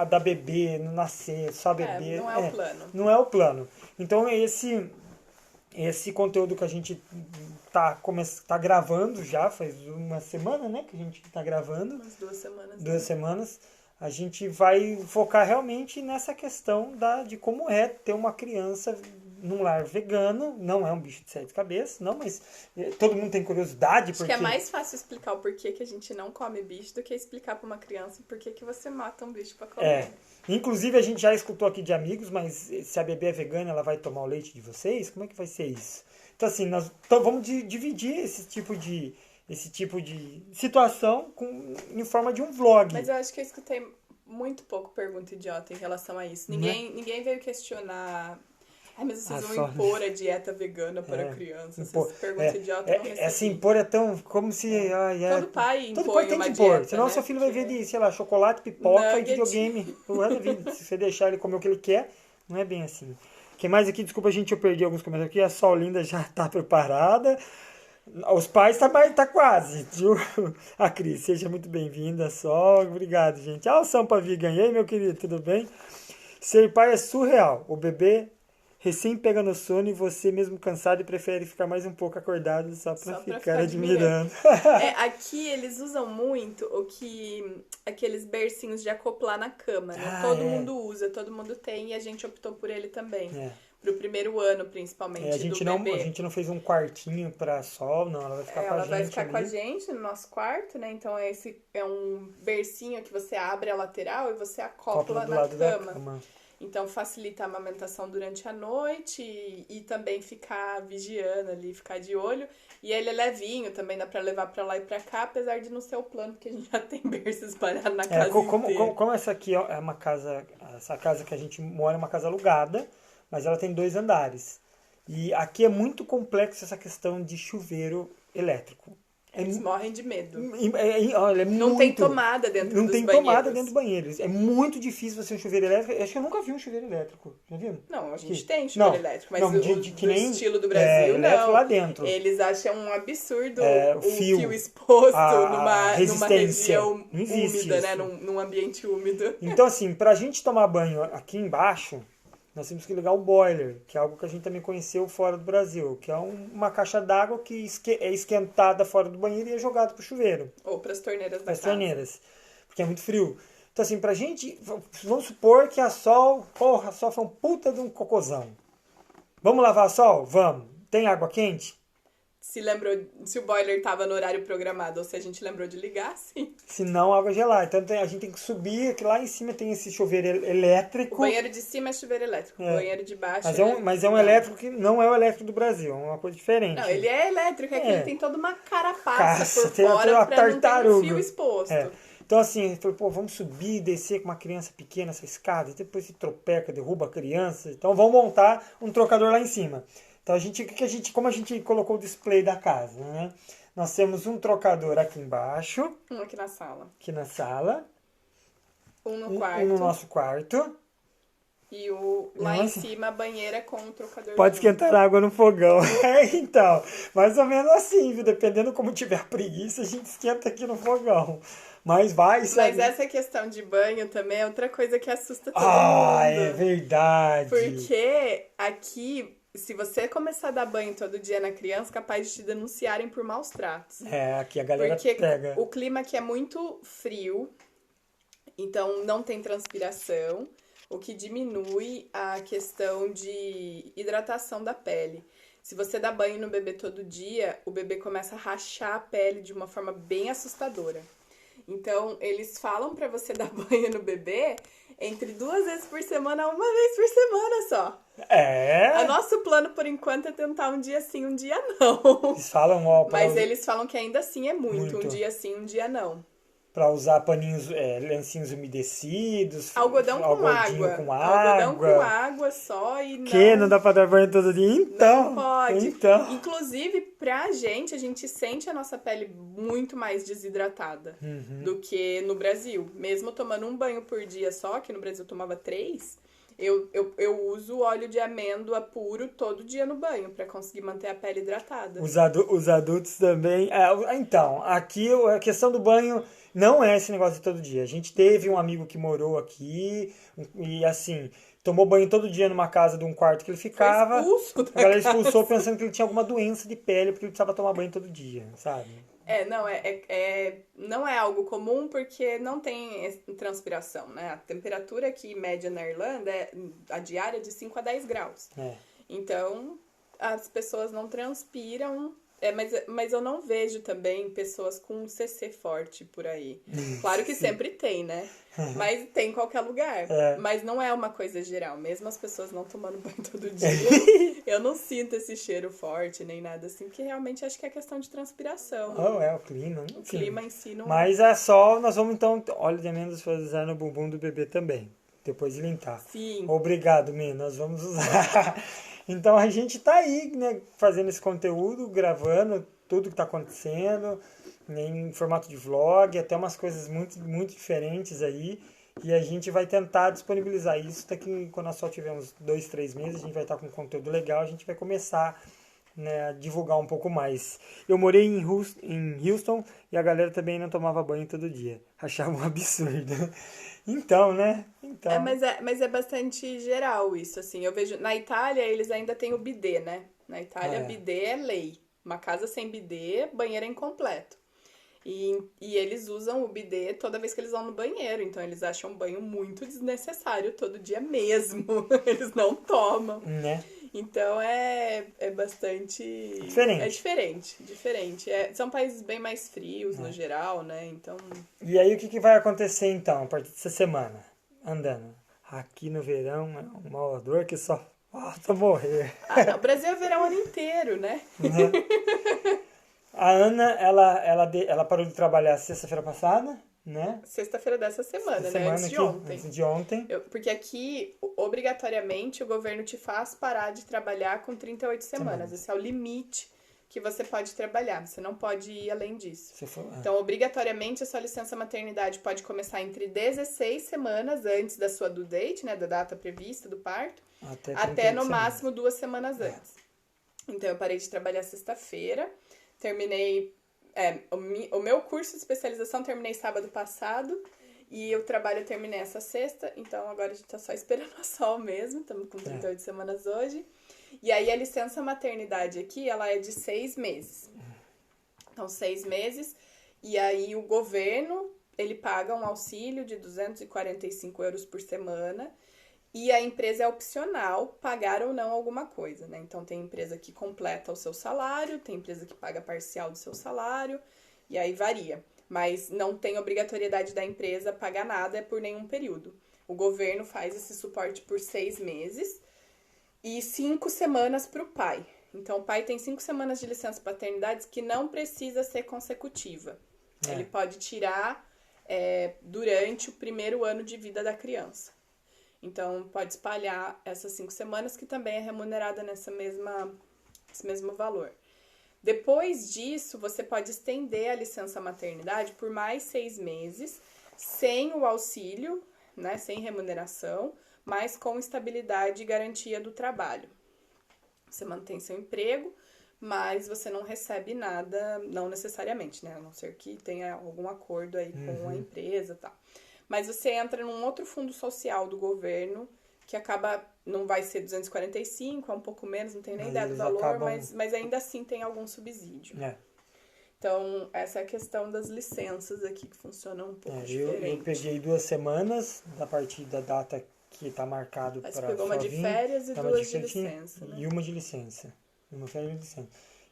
da bebê, não nascer, só bebê... Não é o plano. Não é o plano. Então, esse conteúdo que a gente tá gravando já, faz uma semana, né, que a gente tá gravando. Umas 2 semanas. 2 semanas. A gente vai focar realmente nessa questão de como é ter uma criança num lar vegano, não é um bicho de sete cabeças, não, mas todo mundo tem curiosidade. Acho que é mais fácil explicar o porquê que a gente não come bicho do que explicar pra uma criança por que você mata um bicho pra comer. Inclusive, a gente já escutou aqui de amigos, mas se a bebê é vegana, ela vai tomar o leite de vocês? Como é que vai ser isso? Então, assim, nós vamos dividir esse tipo de situação em forma de um vlog. Mas eu acho que eu escutei muito pouco pergunta idiota em relação a isso. Ninguém veio questionar... Ai, mas vocês vão impor a dieta vegana para crianças. Essas perguntas idiotas não recebi. Esse impor é tão... Como se... Todo pai impõe todo pai tem uma que impor. dieta, Senão né? seu filho vai ver de, sei lá, chocolate, pipoca Nugget. e videogame. O resto da vida. Se você deixar ele comer o que ele quer, não é bem assim. O que mais aqui? Desculpa, gente, eu perdi alguns comentários aqui. A Sol Linda já está preparada. Os pais tá quase, viu? A Cris, seja muito bem-vinda, Sol. Obrigado, gente. O Sampa Vigan. E aí, meu querido, tudo bem? Ser pai é surreal. O bebê recém pega no sono e você mesmo cansado e prefere ficar mais um pouco acordado só pra ficar admirando. Aqui eles usam muito aqueles bercinhos de acoplar na cama, né? Todo mundo usa, todo mundo tem e a gente optou por ele também. Pro primeiro ano, principalmente, a gente não fez um quartinho pra Sol, não. Ela vai ficar com a gente. Ela vai ficar ali com a gente no nosso quarto, né? Então esse é um bercinho que você abre a lateral e você acopla na cama. Então facilita a amamentação durante a noite e também ficar vigiando ali, ficar de olho. E ele é levinho, também dá pra levar pra lá e pra cá, apesar de não ser o plano, porque a gente já tem berço espalhado na casa inteira. Como essa aqui é uma casa, essa casa que a gente mora é uma casa alugada, mas ela tem 2 andares. E aqui é muito complexo essa questão de chuveiro elétrico. Eles morrem de medo. Não tem tomada dentro dos banheiros. Não tem tomada dentro dos banheiros. É muito difícil você ter um chuveiro elétrico. Acho que eu nunca vi um chuveiro elétrico. Já viu? Não, a gente tem chuveiro elétrico. Mas do estilo do Brasil, elétrico lá dentro. Eles acham um absurdo o fio exposto numa região úmida, né? Num ambiente úmido. Então, assim, pra gente tomar banho aqui embaixo, nós temos que ligar o boiler, que é algo que a gente também conheceu fora do Brasil, que é uma caixa d'água que é esquentada fora do banheiro e é jogada pro chuveiro. Ou pras torneiras da casa. Torneiras, porque é muito frio. Então, assim, pra gente, vamos supor que a Sol foi um puta de um cocôzão. Vamos lavar a Sol? Vamos. Tem água quente? Se o boiler tava no horário programado ou se a gente lembrou de ligar, sim. Se não, água gelada. Então a gente tem que subir, que lá em cima tem esse chuveiro elétrico. O banheiro de cima é chuveiro elétrico, o banheiro de baixo mas é um elétrico que não é o elétrico do Brasil, é uma coisa diferente. Não, ele é elétrico, é que ele tem toda uma carapaça por fora pra não ter um fio exposto. Então assim, ele falou, vamos subir e descer com uma criança pequena essa escada, depois se tropeca, derruba a criança, então vamos montar um trocador lá em cima. Então, como a gente colocou o display da casa, né? Nós temos um trocador aqui embaixo. Um aqui na sala. Um no quarto. Um no nosso quarto. E lá em cima, a banheira com o trocador. Pode esquentar água no fogão. Então, mais ou menos assim, viu? Dependendo como tiver preguiça, a gente esquenta aqui no fogão. Mas essa questão de banho também é outra coisa que assusta todo mundo. É verdade. Porque aqui... Se você começar a dar banho todo dia na criança, capaz de te denunciarem por maus tratos. Aqui a galera pega. O clima aqui é muito frio, então não tem transpiração, o que diminui a questão de hidratação da pele. Se você dá banho no bebê todo dia, o bebê começa a rachar a pele de uma forma bem assustadora. Então, eles falam pra você dar banho no bebê entre 2 vezes por semana a 1 vez por semana só. O nosso plano, por enquanto, é tentar um dia sim, um dia não. Eles falam, mas eles falam que ainda assim é muito. Um dia sim, um dia não. Pra usar paninhos, lencinhos umedecidos. Algodão com água só e não... Não dá pra dar banho todo dia? Então. Não pode. Então. Inclusive, pra gente, a gente sente a nossa pele muito mais desidratada do que no Brasil. Mesmo tomando um banho por dia só, que no Brasil eu tomava 3... Eu uso óleo de amêndoa puro todo dia no banho pra conseguir manter a pele hidratada. Os adultos também. Então, aqui a questão do banho não é esse negócio de todo dia. A gente teve um amigo que morou aqui e assim, tomou banho todo dia numa casa de um quarto que ele ficava. A galera expulsou pensando que ele tinha alguma doença de pele porque ele precisava tomar banho todo dia, sabe? Não é algo comum porque não tem transpiração, né? A temperatura aqui média na Irlanda é a diária de 5 a 10 graus. Então, as pessoas não transpiram. Mas eu não vejo também pessoas com CC forte por aí. Claro que sempre tem, né? Mas tem em qualquer lugar. Mas não é uma coisa geral. Mesmo as pessoas não tomando banho todo dia, eu não sinto esse cheiro forte nem nada assim, porque realmente acho que é questão de transpiração. O clima. O clima em si não... Mas é só, nós vamos então, óleo de amêndoas para usar no bumbum do bebê também. Depois de limpar. Sim. Obrigado, Mê, nós vamos usar. Então a gente tá aí, né, fazendo esse conteúdo, gravando tudo que tá acontecendo, né, em formato de vlog, até umas coisas muito, muito diferentes aí. E a gente vai tentar disponibilizar isso daqui, quando nós só tivermos 2, 3 meses, a gente vai estar com conteúdo legal, a gente vai começar, né, a divulgar um pouco mais. Eu morei em Houston e a galera também não tomava banho todo dia. Achava um absurdo. Então, né? Então... Mas é bastante geral isso, assim. Eu vejo, na Itália, eles ainda têm o bidê, né? Na Itália, bidê é lei. Uma casa sem bidê, banheiro é incompleto. E eles usam o bidê toda vez que eles vão no banheiro. Então, eles acham o banho muito desnecessário todo dia mesmo. Eles não tomam. Né? Então, é bastante... Diferente. É diferente. São países bem mais frios, no geral, né? Então... E aí, o que vai acontecer, então, a partir dessa semana? Andando. Aqui no verão, é uma odor que só falta morrer. Não, o Brasil é verão o ano inteiro, né? A Ana, ela parou de trabalhar sexta-feira passada, né? Sexta-feira dessa semana, né? Antes de ontem. Antes de ontem. Porque aqui, obrigatoriamente, o governo te faz parar de trabalhar com 38 semanas. Esse é o limite que você pode trabalhar. Você não pode ir além disso. Então, obrigatoriamente, a sua licença maternidade pode começar entre 16 semanas antes da sua due date, né? Da data prevista do parto, até no máximo 2 semanas antes. Então, eu parei de trabalhar sexta-feira. Terminei... o meu curso de especialização terminei sábado passado e o trabalho eu terminei essa sexta, então agora a gente tá só esperando a sol mesmo, estamos com 38 semanas hoje. E aí a licença maternidade aqui, ela é de 6 meses. Então, 6 meses, e aí o governo, ele paga um auxílio de 245 euros por semana, e a empresa é opcional pagar ou não alguma coisa, né? Então, tem empresa que completa o seu salário, tem empresa que paga parcial do seu salário, e aí varia. Mas não tem obrigatoriedade da empresa pagar nada por nenhum período. O governo faz esse suporte por 6 meses e 5 semanas para o pai. Então, o pai tem 5 semanas de licença paternidade que não precisa ser consecutiva. Ele pode tirar durante o primeiro ano de vida da criança. Então, pode espalhar essas 5 semanas, que também é remunerada nesse mesmo valor. Depois disso, você pode estender a licença maternidade por mais 6 meses, sem o auxílio, né, sem remuneração, mas com estabilidade e garantia do trabalho. Você mantém seu emprego, mas você não recebe nada, não necessariamente, né? A não ser que tenha algum acordo aí com a empresa e tal. Mas você entra num outro fundo social do governo, que acaba, não vai ser 245, é um pouco menos, não tenho nem ideia do valor, mas ainda assim tem algum subsídio. Então, essa é a questão das licenças aqui, que funcionam um pouco diferente. Eu peguei 2 semanas, a partir da data que está marcado para... Você pegou uma de férias e 2 de licença, né? E uma de licença. Uma férias de licença.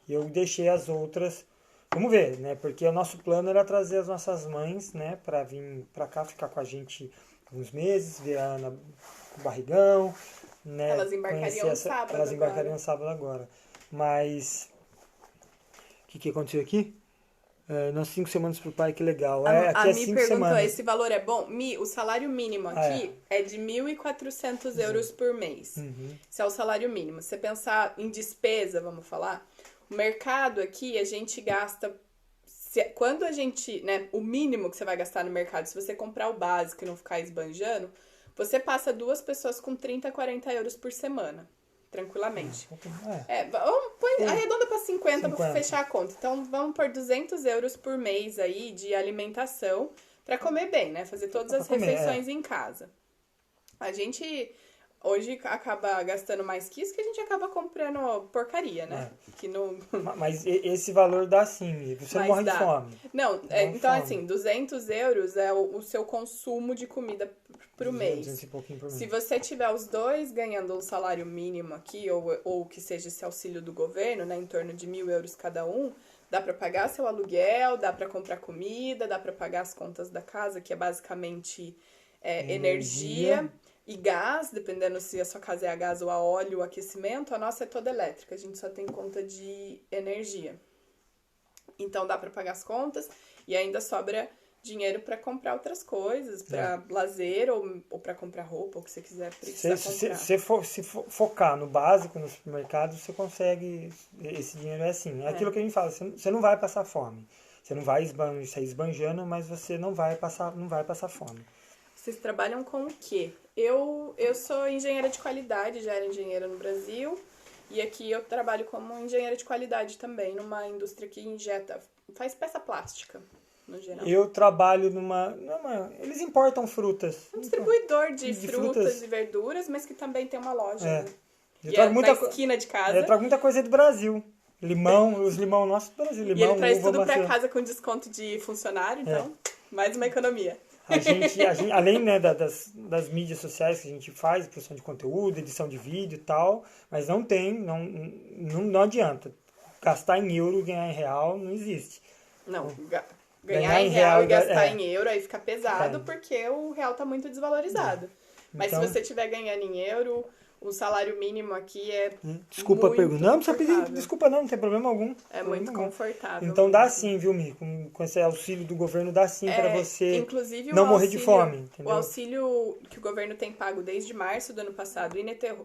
E eu deixei as outras... Vamos ver, né? Porque o nosso plano era trazer as nossas mães, né? Para vir para cá, ficar com a gente alguns meses, ver a Ana com o barrigão, né? Elas embarcariam sábado. Elas embarcariam sábado agora. Mas... O que aconteceu aqui? Nós 5 semanas pro pai, que legal. A aqui Mi perguntou, esse valor é bom? Mi, o salário mínimo aqui é de 1.400 euros por mês. Esse é o salário mínimo. Se você pensar em despesa, vamos falar, o mercado aqui, a gente gasta... Quando a gente... né, o mínimo que você vai gastar no mercado, se você comprar o básico e não ficar esbanjando, você passa 2 pessoas com 30, 40 euros por semana. Tranquilamente. Arredonda para 50 para fechar a conta. Então, vamos por 200 euros por mês aí de alimentação para comer bem, né? Fazer todas as refeições em casa. A gente... hoje acaba gastando mais que isso, que a gente acaba comprando porcaria, né? Que não... Mas esse valor dá sim, você não morre de fome. Não, então assim, 200 euros é o seu consumo de comida pro mês. 200 e pouquinho por mês. Se você tiver os dois ganhando um salário mínimo aqui, ou que seja esse auxílio do governo, né, em torno de 1.000 euros cada um, dá pra pagar seu aluguel, dá pra comprar comida, dá pra pagar as contas da casa, que é basicamente energia e gás, dependendo se a sua casa é a gás ou a óleo ou aquecimento. A nossa é toda elétrica, a gente só tem conta de energia. Então dá pra pagar as contas e ainda sobra dinheiro pra comprar outras coisas, pra lazer ou pra comprar roupa, ou o que você quiser precisar comprar. Se focar no básico no supermercado, você consegue, esse dinheiro é assim. É aquilo que a gente fala, você não vai passar fome. Você não vai sair esbanjando, mas você não vai passar fome. Vocês trabalham com o quê? Eu sou engenheira de qualidade, já era engenheira no Brasil. E aqui eu trabalho como engenheira de qualidade também, numa indústria que faz peça plástica, no geral. Eu trabalho eles importam frutas. Um distribuidor de frutas e verduras, mas que também tem uma loja. Né? Na esquina de casa. Eu trago muita coisa do Brasil. Os limão nossos do Brasil. Limão, e ele traz uva, tudo pra maçã. casa com desconto de funcionário, então mais uma economia. A gente além, né, das mídias sociais que a gente faz, produção de conteúdo, edição de vídeo e tal, mas não adianta. Gastar em euro e ganhar em real não existe. Não, ganhar em real e gastar em euro aí fica pesado porque o real tá muito desvalorizado. Mas então, se você estiver ganhando em euro, o salário mínimo aqui é desculpa a pergunta. Não precisa pedir desculpa não tem problema algum. É muito confortável. Então dá sim, viu, Mi? Com esse auxílio do governo dá sim para você inclusive não morrer de fome. Entendeu? O auxílio que o governo tem pago desde março do ano passado,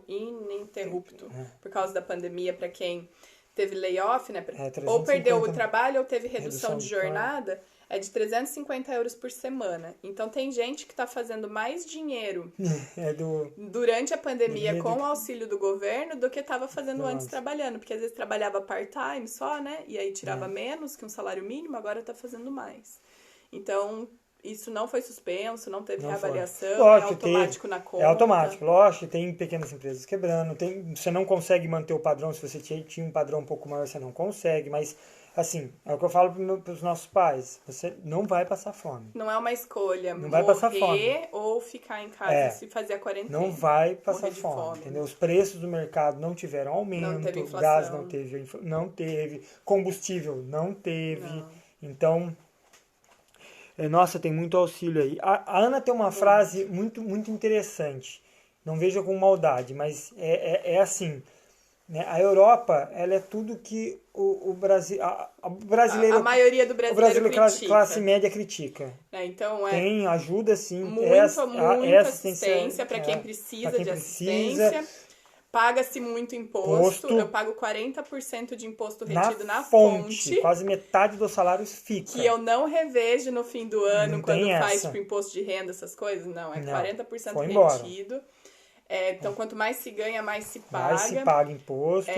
ininterrupto, por causa da pandemia, para quem teve layoff, né? Ou perdeu o trabalho ou teve redução de jornada. É de 350 euros por semana. Então, tem gente que está fazendo mais dinheiro durante a pandemia com o auxílio do governo do que estava fazendo antes trabalhando. Porque às vezes trabalhava part-time só, né? E aí tirava menos que um salário mínimo, agora está fazendo mais. Então, isso não foi suspenso, não teve reavaliação, lógico, é automático na conta. É automático, lógico. Tem pequenas empresas quebrando. Você não consegue manter o padrão. Se você tinha um padrão um pouco maior, você não consegue. Mas... assim, é o que eu falo para os nossos pais. Você não vai passar fome. Não é uma escolha. Não vai passar fome. Ou ficar em casa se fazer a quarentena. Não vai passar fome. Entendeu? Os preços do mercado não tiveram aumento. Não teve inflação. Gás não teve. Combustível não teve. Não. Então, nossa, tem muito auxílio aí. A Ana tem uma frase muito, muito interessante. Não veja com maldade, mas é assim... A Europa, ela é tudo que o Brasil, o brasileiro... A maioria do brasileiro critica. Classe média critica. Então, tem ajuda, sim. Muita assistência para quem precisa de assistência. Paga-se muito imposto. Eu pago 40% de imposto retido na fonte. Quase metade dos salários fica. Que eu não revejo no fim do ano, quando faz tipo, imposto de renda, essas coisas. Não, é 40% retido. Então, quanto mais se ganha, mais se paga. Mais se paga imposto.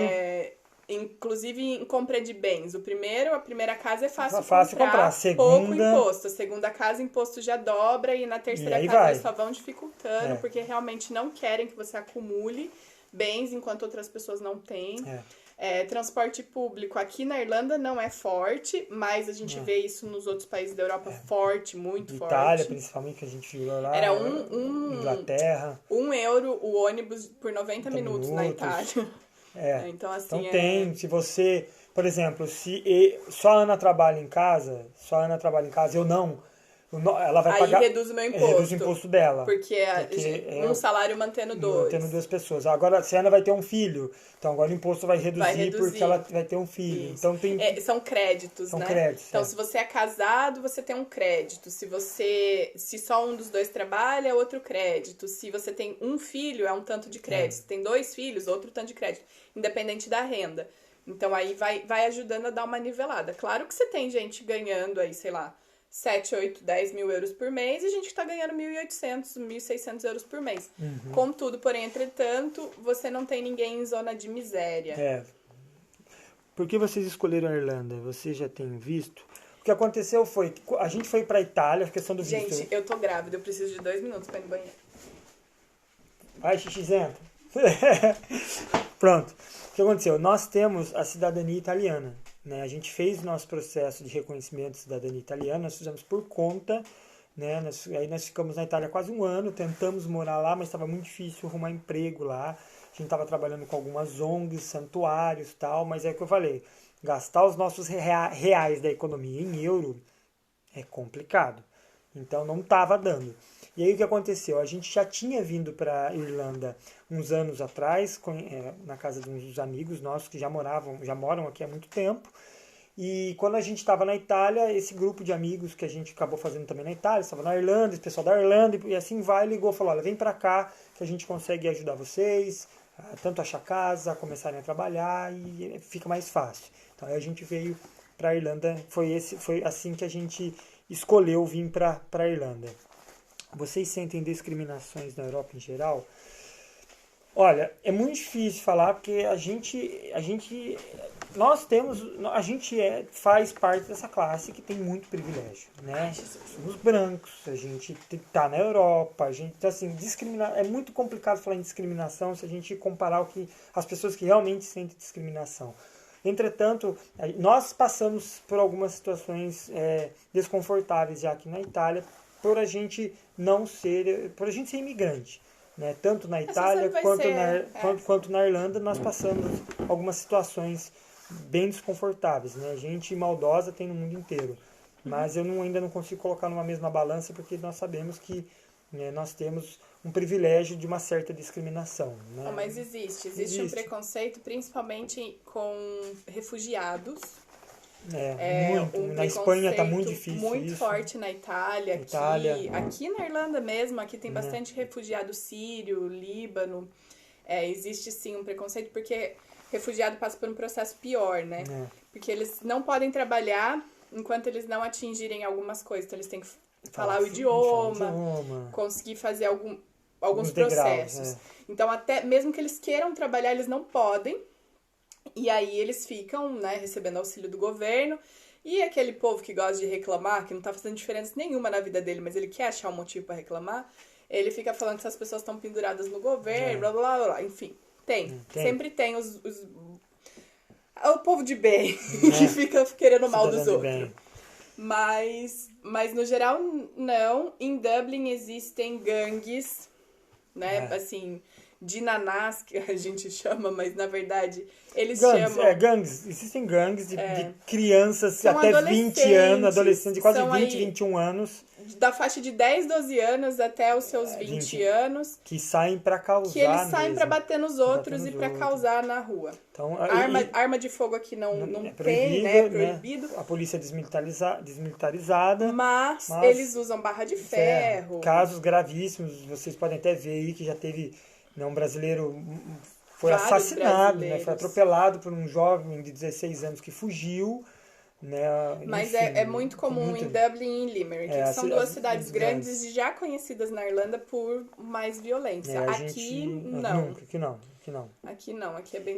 Inclusive, em compra de bens. A primeira casa é fácil comprar. A segunda... pouco imposto. A segunda casa, imposto já dobra. E na terceira casa, eles só vão dificultando. Porque realmente não querem que você acumule bens, enquanto outras pessoas não têm. Transporte público. Aqui na Irlanda não é forte, mas a gente vê isso nos outros países da Europa forte, muito forte. Itália, principalmente, que a gente viu lá. Era Inglaterra. €1 o ônibus por 90 minutos na Itália. Então, assim, se você, por exemplo, se só a Ana trabalha em casa, eu não... ela vai pagar... Aí reduz o meu imposto. Reduz o imposto dela. Porque um salário mantendo dois. Mantendo duas pessoas. Agora, se a Ana vai ter um filho, então agora o imposto vai reduzir porque ela vai ter um filho. Isso. Então tem... são créditos, né? Créditos, então, se você é casado, você tem um crédito. Se só um dos dois trabalha, é outro crédito. Se você tem um filho, é um tanto de crédito. Se tem 2 filhos, outro tanto de crédito. Independente da renda. Então, aí vai ajudando a dar uma nivelada. Claro que você tem gente ganhando aí, sei lá, 7, 8, 10 mil euros por mês e a gente está ganhando 1.800, 1.600 euros por mês. Contudo, porém, entretanto, você não tem ninguém em zona de miséria. Por que vocês escolheram a Irlanda? Você já tem visto? O que aconteceu foi, a gente foi para a Itália, a questão do visto. Gente, eu tô grávida, eu preciso de 2 minutos para ir no banheiro. Vai, xixizenta. Pronto. O que aconteceu? Nós temos a cidadania italiana, né? A gente fez nosso processo de reconhecimento de cidadania italiana, nós fizemos por conta, né? Aí nós ficamos na Itália quase um ano, tentamos morar lá, mas estava muito difícil arrumar emprego lá. A gente estava trabalhando com algumas ONGs, santuários e tal, mas é o que eu falei, gastar os nossos reais da economia em euro é complicado. Então não estava dando. E aí o que aconteceu? A gente já tinha vindo para a Irlanda uns anos atrás, na casa de uns amigos nossos que já moram aqui há muito tempo. E quando a gente estava na Itália, esse grupo de amigos que a gente acabou fazendo também na Itália, estava na Irlanda, esse pessoal da Irlanda, e assim ligou e falou, olha, vem para cá que a gente consegue ajudar vocês, tanto a achar casa, a começarem a trabalhar e fica mais fácil. Então aí a gente veio para a Irlanda, foi assim que a gente escolheu vir para a Irlanda. Vocês sentem discriminações na Europa em geral? Olha, é muito difícil falar porque faz parte dessa classe que tem muito privilégio, né? Somos brancos, a gente tá na Europa, a gente tá assim, é muito complicado falar em discriminação se a gente comparar as pessoas que realmente sentem discriminação. Entretanto, nós passamos por algumas situações desconfortáveis já aqui na Itália, por a gente ser imigrante, né? Tanto na Itália quanto na Irlanda, nós passamos algumas situações bem desconfortáveis, né? Gente maldosa tem no mundo inteiro, mas eu ainda não consigo colocar numa mesma balança porque nós sabemos que, né, nós temos um privilégio de uma certa discriminação, né? Não, mas existe um preconceito, principalmente com refugiados. Muito. Na Espanha está muito difícil muito isso. Forte na Itália. Aqui na Irlanda mesmo, aqui tem bastante refugiado sírio, Líbano. Existe sim um preconceito, porque refugiado passa por um processo pior, né? Porque eles não podem trabalhar enquanto eles não atingirem algumas coisas. Então eles têm que falar o idioma, conseguir fazer alguns processos. Então, até mesmo que eles queiram trabalhar, eles não podem. E aí eles ficam, né, recebendo auxílio do governo. E aquele povo que gosta de reclamar, que não tá fazendo diferença nenhuma na vida dele, mas ele quer achar um motivo para reclamar, ele fica falando que essas pessoas estão penduradas no governo, blá, blá, blá, blá. Enfim, sempre tem o povo de bem que fica querendo o mal dos outros. Mas no geral, não. Em Dublin existem gangues, né, assim, de nanás, que a gente chama, mas na verdade eles chamam... gangues. Existem gangues de crianças até 20 anos, adolescentes de quase 20, 21 anos. Da faixa de 10, 12 anos até os seus 20 anos. Que saem pra causar. Que eles saem pra bater nos outros e pra causar na rua. Então, arma de fogo aqui não tem, né? É proibido. A polícia é desmilitarizada. Mas eles usam barra de ferro. Casos gravíssimos, vocês podem até ver aí que já teve... Um brasileiro foi assassinado, né? Foi atropelado por um jovem de 16 anos que fugiu, né? Mas é muito comum em Dublin e em Limerick, que são duas cidades grandes e já conhecidas na Irlanda por mais violência. Aqui não. Aqui não.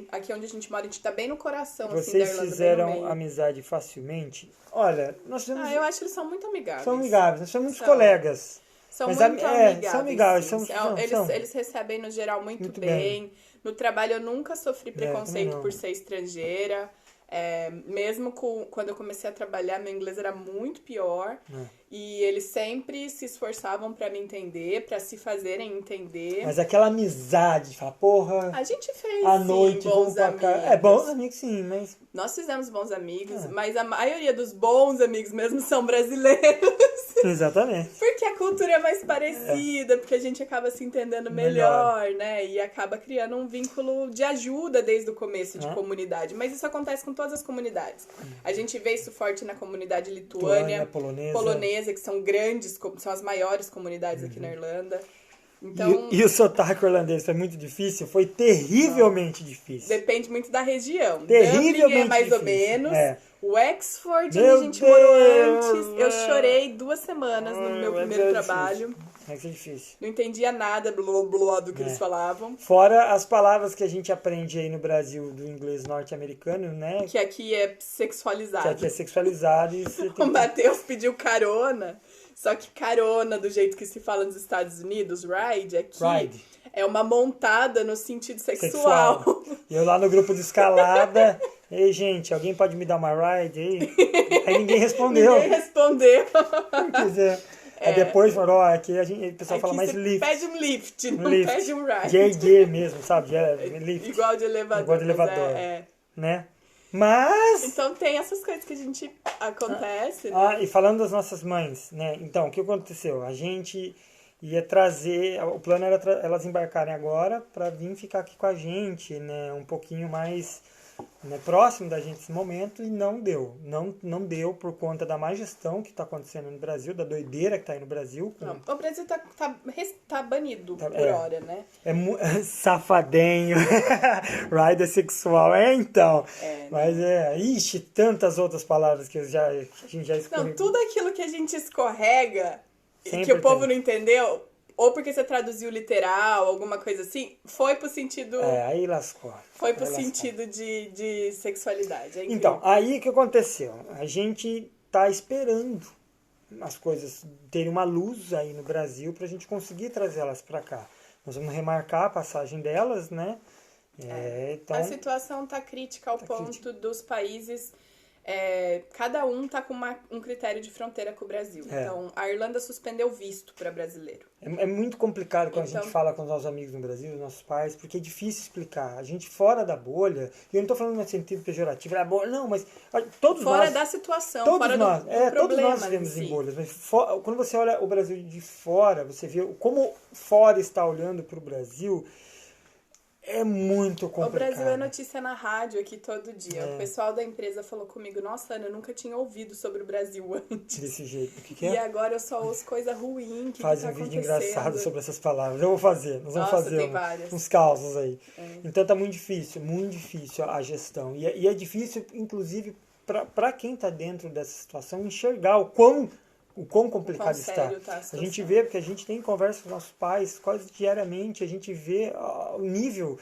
Aqui é onde a gente mora, a gente tá bem no coração, assim, da Irlanda. Vocês fizeram amizade facilmente? Olha, nós temos... eu acho que eles são muito amigáveis. São amigáveis, nós somos colegas. São muito amigáveis. São amigáveis. Eles recebem, no geral, muito bem. No trabalho, eu nunca sofri preconceito por ser estrangeira. Mesmo quando eu comecei a trabalhar, meu inglês era muito pior. E eles sempre se esforçavam pra me entender, pra se fazerem entender. Mas aquela amizade, fala, porra... A gente fez, à noite, bons amigos. Bons amigos, sim, mas... Nós fizemos bons amigos, mas a maioria dos bons amigos mesmo são brasileiros. Exatamente. Porque a cultura é mais parecida, porque a gente acaba se entendendo melhor, né? E acaba criando um vínculo de ajuda desde o começo de comunidade. Mas isso acontece com todas as comunidades. A gente vê isso forte na comunidade lituânia, polonesa, que são grandes, são as maiores comunidades aqui na Irlanda. Então, e o sotaque irlandês foi muito difícil? Foi terrivelmente difícil. Depende muito da região. Terrivelmente Dublin é mais difícil. ou menos. O Wexford, onde a gente Deus, morou antes, eu chorei 2 semanas no meu primeiro trabalho. É que é difícil. Não entendia nada do que eles falavam. Fora as palavras que a gente aprende aí no Brasil do inglês norte-americano, né? Que aqui é sexualizado. E O Matheus pediu carona. Só que carona, do jeito que se fala nos Estados Unidos, ride, aqui Ride. é uma montada no sentido sexual. E eu lá no grupo de escalada, ei, gente, alguém pode me dar uma ride aí? Aí ninguém respondeu. Ninguém respondeu. Quer dizer, aí depois falou, ó, aqui o pessoal fala mais você lift. pede um lift, não Lift. pede um ride. JG mesmo, sabe? Lift. Igual de elevador. Igual de elevador. É. Né? Mas... Então tem essas coisas que a gente acontece, né? e falando das nossas mães, né? Então, o que aconteceu? A gente ia trazer... O plano era elas embarcarem agora para vir ficar aqui com a gente, né? Um pouquinho mais, né, próximo da gente nesse momento, e não deu. Não deu por conta da má gestão que está acontecendo no Brasil, da doideira que está aí no Brasil. Não, o Brasil tá banido por hora, né? Safadinho, rider sexual, então. Né? Mas ixi, tantas outras palavras que a gente já escolheu. Não, tudo aquilo que a gente escorrega e Sempre que o povo tem. não entendeu, ou porque você traduziu literal, alguma coisa assim, foi pro sentido. Aí lascou. Foi pro Aí lascou. sentido de sexualidade. É incrível. Então, aí o que aconteceu? A gente tá esperando as coisas terem uma luz aí no Brasil pra gente conseguir trazê-las pra cá. Nós vamos remarcar a passagem delas, né? Então, A situação tá crítica ao ponto dos países. Cada um tá com um critério de fronteira com o Brasil. Então, a Irlanda suspendeu visto para brasileiro. é muito complicado quando a gente fala com os nossos amigos no Brasil, os nossos pais, porque é difícil explicar. A gente fora da bolha, e eu não tô falando no sentido pejorativo, não, mas todos Fora nós... da situação, Todos fora nós, do problema. todos nós vivemos em bolhas, mas quando você olha o Brasil de fora, você vê como fora está olhando para o Brasil, é muito complicado. O Brasil é notícia na rádio aqui todo dia. O pessoal da empresa falou comigo, nossa, Ana, eu nunca tinha ouvido sobre o Brasil antes. Desse jeito. O que é? E agora eu só ouço coisa ruim, Faz tá um vídeo acontecendo? engraçado sobre essas palavras. Eu vou fazer, nós vamos Nossa, fazer tem várias. uns causos aí. Então tá muito difícil a gestão. E é difícil, inclusive, para quem tá dentro dessa situação, enxergar o quão complicado está. A gente vê, porque a gente tem conversa com nossos pais quase diariamente, a gente vê o nível,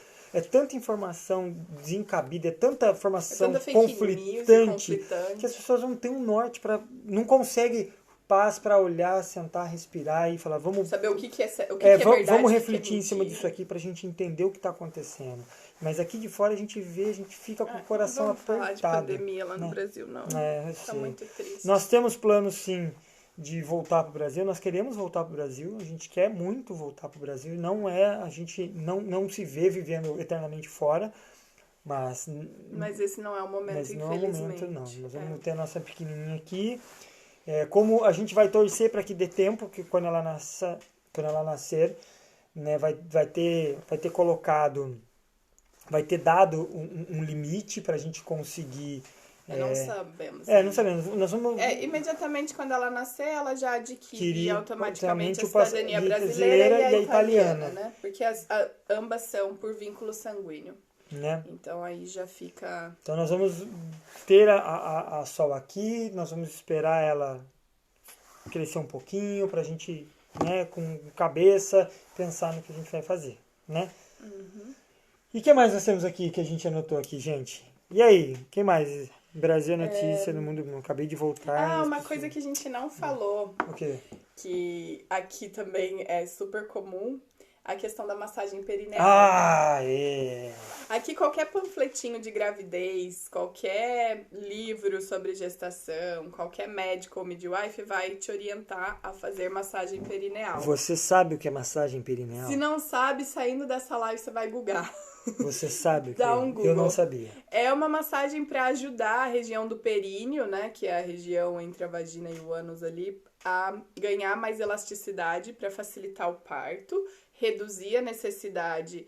tanta informação desencabida, é tanta informação conflitante, que as pessoas não têm um norte, não conseguem paz para olhar, sentar, respirar e falar, vamos saber o que é verdade, vamos refletir em cima disso aqui para a gente entender o que está acontecendo. Mas aqui de fora a gente fica com o coração não vamos apertado. Falar de pandemia lá no Brasil, não. Tá muito triste. Nós temos planos, sim, de voltar para o Brasil. Nós queremos voltar para o Brasil. A gente quer muito voltar para o Brasil. A gente não se vê vivendo eternamente fora. Mas esse não é o momento, infelizmente. Nós vamos ter a nossa pequenininha aqui. Como a gente vai torcer para que dê tempo, que quando ela nascer, né, vai ter colocado, vai ter dado um limite para a gente conseguir. Não sabemos. Não sabemos. Nós vamos... imediatamente quando ela nascer, ela já adquire automaticamente a a cidadania brasileira e a italiana, né? né? Porque ambas são por vínculo sanguíneo. Né? Então aí já fica... Então nós vamos ter a Sol aqui, nós vamos esperar ela crescer um pouquinho pra gente, né, com cabeça, pensar no que a gente vai fazer, né? E o que mais nós temos aqui que a gente anotou aqui, gente? E aí, o que mais? Brasil notícia no mundo, acabei de voltar. Uma coisa que a gente não falou, o quê? Que aqui também é super comum, a questão da massagem perineal. Aqui qualquer panfletinho de gravidez, qualquer livro sobre gestação, qualquer médico ou midwife vai te orientar a fazer massagem perineal. Você sabe o que é massagem perineal? Se não sabe, saindo dessa live você vai googar. Você sabe o que Dá um Google. Eu não sabia. É uma massagem para ajudar a região do períneo, né, que é a região entre a vagina e o ânus ali, a ganhar mais elasticidade para facilitar o parto, reduzir a necessidade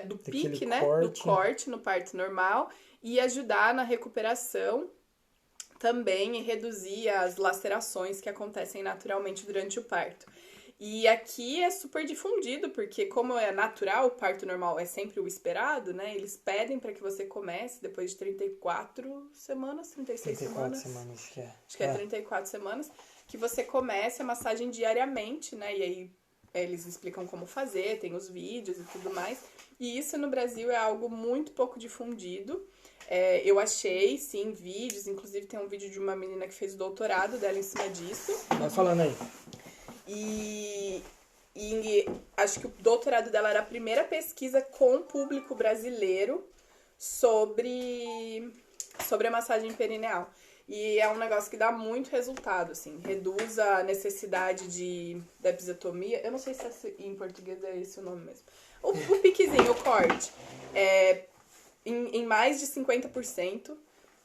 do pique, né, do corte no parto normal e ajudar na recuperação também e reduzir as lacerações que acontecem naturalmente durante o parto. E aqui é super difundido, porque como é natural, o parto normal é sempre o esperado, né? Eles pedem para que você comece depois de 34 semanas, 36 34 semanas. Acho que é. Acho que é 34 semanas, que você comece a massagem diariamente, né? E aí eles explicam como fazer, tem os vídeos e tudo mais. E isso no Brasil é algo muito pouco difundido. Eu achei, sim, vídeos. Inclusive tem um vídeo de uma menina que fez o doutorado dela em cima disso. Vai falando aí. E acho que o doutorado dela era a primeira pesquisa com o público brasileiro sobre a massagem perineal. E é um negócio que dá muito resultado, assim. Reduz a necessidade da episiotomia. Eu não sei se em português é esse o nome mesmo. O piquezinho, o corte. Em mais de 50%.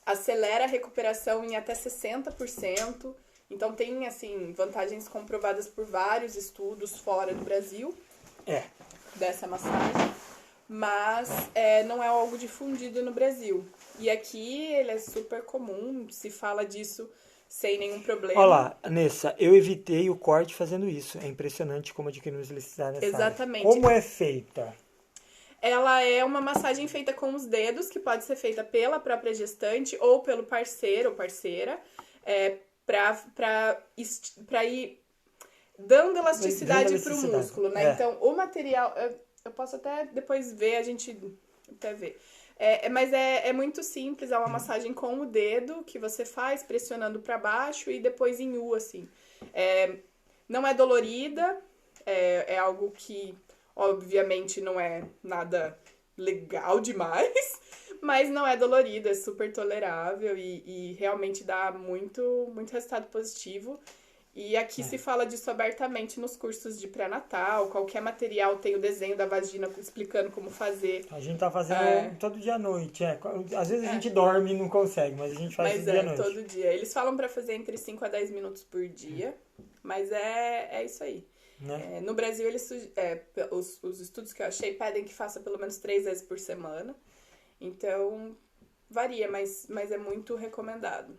Acelera a recuperação em até 60%. Então tem, assim, vantagens comprovadas por vários estudos fora do Brasil. Dessa massagem. Mas não é algo difundido no Brasil. E aqui ele é super comum, se fala disso sem nenhum problema. Olha lá, Nessa, eu evitei o corte fazendo isso. É impressionante como adquirimos elasticidade nessa Exatamente. área. Como é feita? Ela é uma massagem feita com os dedos, que pode ser feita pela própria gestante ou pelo parceiro ou parceira, pra ir dando elasticidade pro músculo, né? Então, o material... Eu posso até depois ver, a gente até ver. Mas é muito simples, é uma massagem com o dedo que você faz pressionando para baixo e depois em U, assim. Não é dolorida, é algo que obviamente não é nada legal demais, mas não é dolorida, é super tolerável e realmente dá muito, muito resultado positivo. E aqui se fala disso abertamente nos cursos de pré-natal. Qualquer material tem o desenho da vagina explicando como fazer. A gente tá fazendo todo dia à noite. Às vezes a gente dorme e não consegue, mas a gente faz todo dia à noite. Todo dia. Eles falam pra fazer entre 5 a 10 minutos por dia, mas é isso aí. Né? No Brasil, os estudos que eu achei pedem que faça pelo menos 3 vezes por semana. Então... varia, mas é muito recomendado.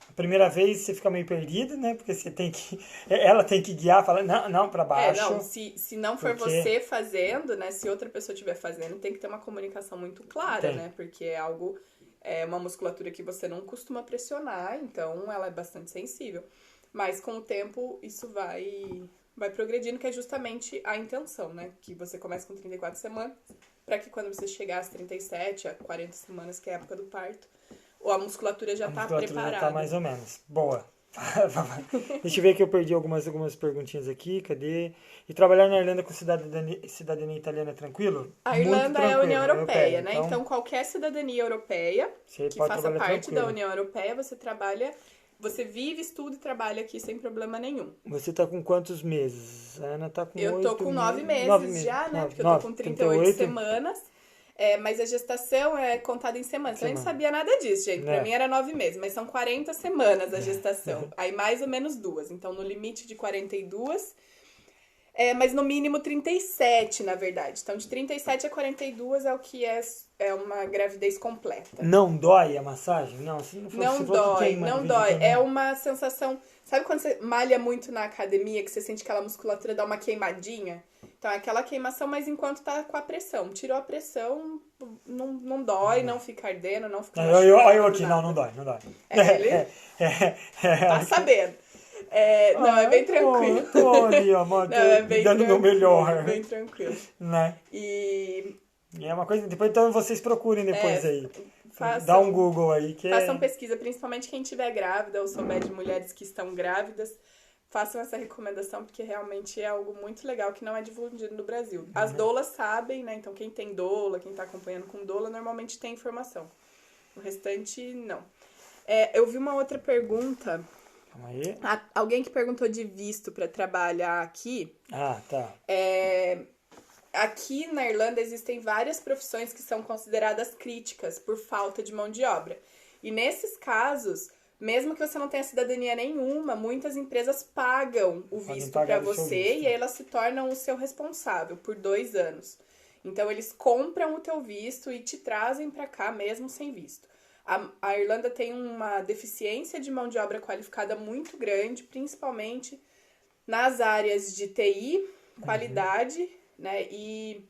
A primeira vez você fica meio perdido, né? Porque você tem que... Ela tem que guiar, falando, não, pra baixo. Se não for você fazendo, né? Se outra pessoa estiver fazendo, tem que ter uma comunicação muito clara, né? Porque é uma musculatura que você não costuma pressionar, então ela é bastante sensível. Mas com o tempo, isso vai progredindo, que é justamente a intenção, né? Que você começa com 34 semanas, para que quando você chegar às 37, a 40 semanas, que é a época do parto, a musculatura já está preparada. A musculatura já tá mais ou menos. Boa. Deixa eu ver que eu perdi algumas perguntinhas aqui. Cadê? E trabalhar na Irlanda com cidadania italiana é tranquilo? A Irlanda é a União Europeia, né? Então qualquer cidadania europeia que faça parte da União Europeia, você trabalha... Você vive, estuda e trabalha aqui sem problema nenhum. Você tá com quantos meses? A Ana tá com 8 meses. Eu tô com 9 meses já, né? Porque eu tô com 38 semanas. Mas a gestação é contada em semanas. Eu nem sabia nada disso, gente. Pra mim era 9 meses, mas são 40 semanas a gestação. Aí mais ou menos 2. Então, no limite de 42... mas no mínimo 37, na verdade. Então, de 37 a 42 é o que é uma gravidez completa. Não dói a massagem? Não, se não for, não dói, não dói. É uma sensação... Sabe quando você malha muito na academia, que você sente que aquela musculatura dá uma queimadinha? Então, é aquela queimação, mas enquanto tá com a pressão. Tirou a pressão, não dói, não fica ardendo, não fica... Olha eu aqui, não dói. Tá sabendo. Não, é bem tranquilo. Tô ali, ó, dando o meu melhor. Bem tranquilo. Né? E é uma coisa... Depois então vocês procurem depois aí. Dá um Google aí. Façam pesquisa, principalmente quem estiver grávida ou souber de mulheres que estão grávidas. Façam essa recomendação, porque realmente é algo muito legal que não é difundido no Brasil. As doulas sabem, né? Então quem tem doula, quem tá acompanhando com doula, normalmente tem informação. O restante, não. Eu vi uma outra pergunta... Calma aí. Alguém que perguntou de visto para trabalhar aqui. Tá. Aqui na Irlanda existem várias profissões que são consideradas críticas por falta de mão de obra. E nesses casos, mesmo que você não tenha cidadania nenhuma, muitas empresas pagam o visto para você e aí elas se tornam o seu responsável por 2 anos. Então eles compram o teu visto e te trazem para cá mesmo sem visto. A Irlanda tem uma deficiência de mão de obra qualificada muito grande, principalmente nas áreas de TI, qualidade, né, e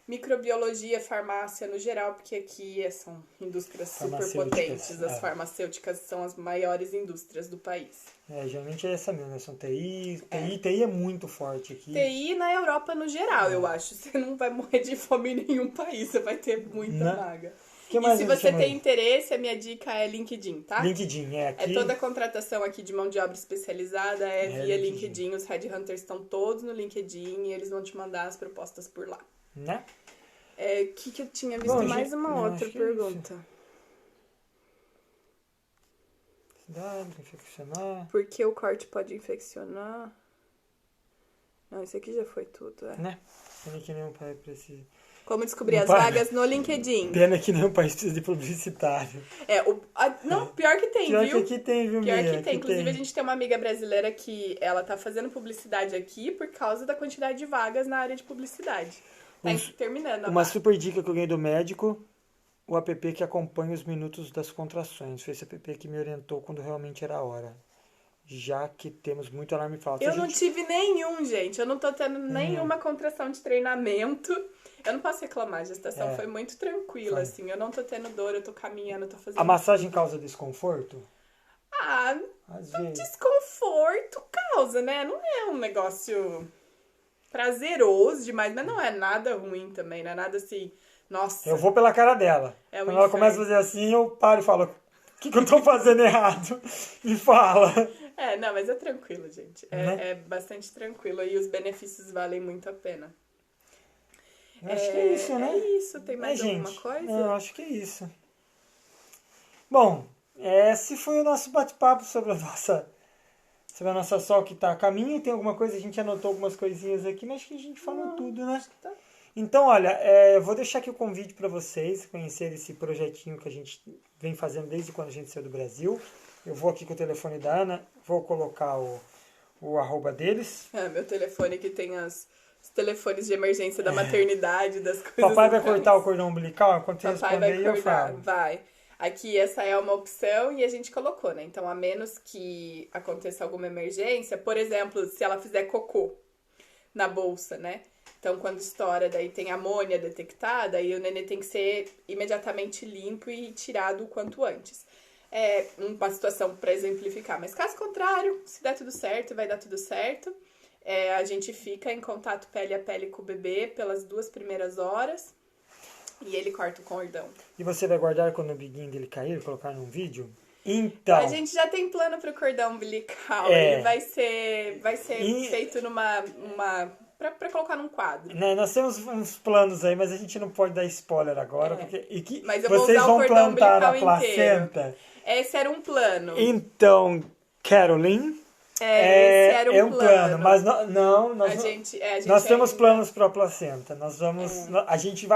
microbiologia, farmácia no geral, porque aqui são indústrias super potentes. As farmacêuticas são as maiores indústrias do país. Geralmente é essa mesmo, são TI. TI é muito forte aqui. TI na Europa no geral, eu acho. Você não vai morrer de fome em nenhum país, você vai ter muita vaga. que E mais se a gente você chama tem aí? interesse, a minha dica é LinkedIn, tá? LinkedIn, É aqui. toda a contratação aqui de mão de obra especializada é via LinkedIn. LinkedIn. Os headhunters estão todos no LinkedIn e eles vão te mandar as propostas por lá. Né? O que eu tinha visto? Bom, Mais uma não, outra acho que é isso. pergunta. Cidade, infeccionar, Por que o corte pode infeccionar? Não, isso aqui já foi tudo, né? Pena que nenhum pai precisa. Como descobrir Não as para. vagas no LinkedIn. Pena que nenhum país precisa de publicitário. Não, pior que tem, Pior viu? que aqui tem, viu, Pior Mia? que tem. Aqui Inclusive, tem. a gente tem uma amiga brasileira que ela tá fazendo publicidade aqui por causa da quantidade de vagas na área de publicidade. Tá terminando a Uma vaga. super dica que eu ganhei do médico, o app que acompanha os minutos das contrações. Foi esse app que me orientou quando realmente era a hora. Já que temos muito alarme falso. Eu não tive nenhum, gente. Eu não tô tendo nenhuma contração de treinamento. Eu não posso reclamar, a gestação foi muito tranquila, Foi. assim. Eu não tô tendo dor, eu tô caminhando, eu tô fazendo... A massagem causa desconforto? Ah, Às vezes. desconforto causa, né? Não é um negócio prazeroso demais, mas não é nada ruim também, não é nada assim, nossa. Eu vou pela cara dela. É um Quando ela inferno. começa a fazer assim, eu paro e falo, o que eu tô fazendo errado? Me fala. Não, mas é tranquilo, gente. É bastante tranquilo e os benefícios valem muito a pena. Eu acho que é isso, né? É isso. Tem mais alguma gente, coisa? Eu acho que é isso. Bom, esse foi o nosso bate-papo sobre a nossa Sol que tá a caminho. Tem alguma coisa, a gente anotou algumas coisinhas aqui, mas acho que a gente falou tudo, né? Tá. Então, olha, eu vou deixar aqui o convite para vocês conhecerem esse projetinho que a gente vem fazendo desde quando a gente saiu do Brasil. Eu vou aqui com o telefone da Ana, vou colocar o arroba deles. Meu telefone que tem os telefones de emergência da maternidade, das coisas. Papai vai do caso. cortar o cordão umbilical? Enquanto você Papai responder vai aí, eu cortar, falo. vai. Aqui essa é uma opção e a gente colocou, né? Então, a menos que aconteça alguma emergência, por exemplo, se ela fizer cocô na bolsa, né? Então, quando estoura, daí tem amônia detectada, aí o nenê tem que ser imediatamente limpo e tirado o quanto antes. É uma situação para exemplificar. Mas caso contrário, se der tudo certo, vai dar tudo certo. A gente fica em contato pele a pele com o bebê pelas 2 primeiras horas e ele corta o cordão. E você vai guardar quando o biguinho dele cair e colocar num vídeo? Então... A gente já tem plano pro cordão umbilical. Ele vai ser feito numa pra colocar num quadro. Né, nós temos uns planos aí, mas a gente não pode dar spoiler agora, porque Mas eu vou vocês usar o vão cordão plantar a umbilical inteiro. placenta. Esse era um plano. Então, Caroline, esse era um plano. Mas nós temos ainda... planos para a placenta. Nós vamos, a gente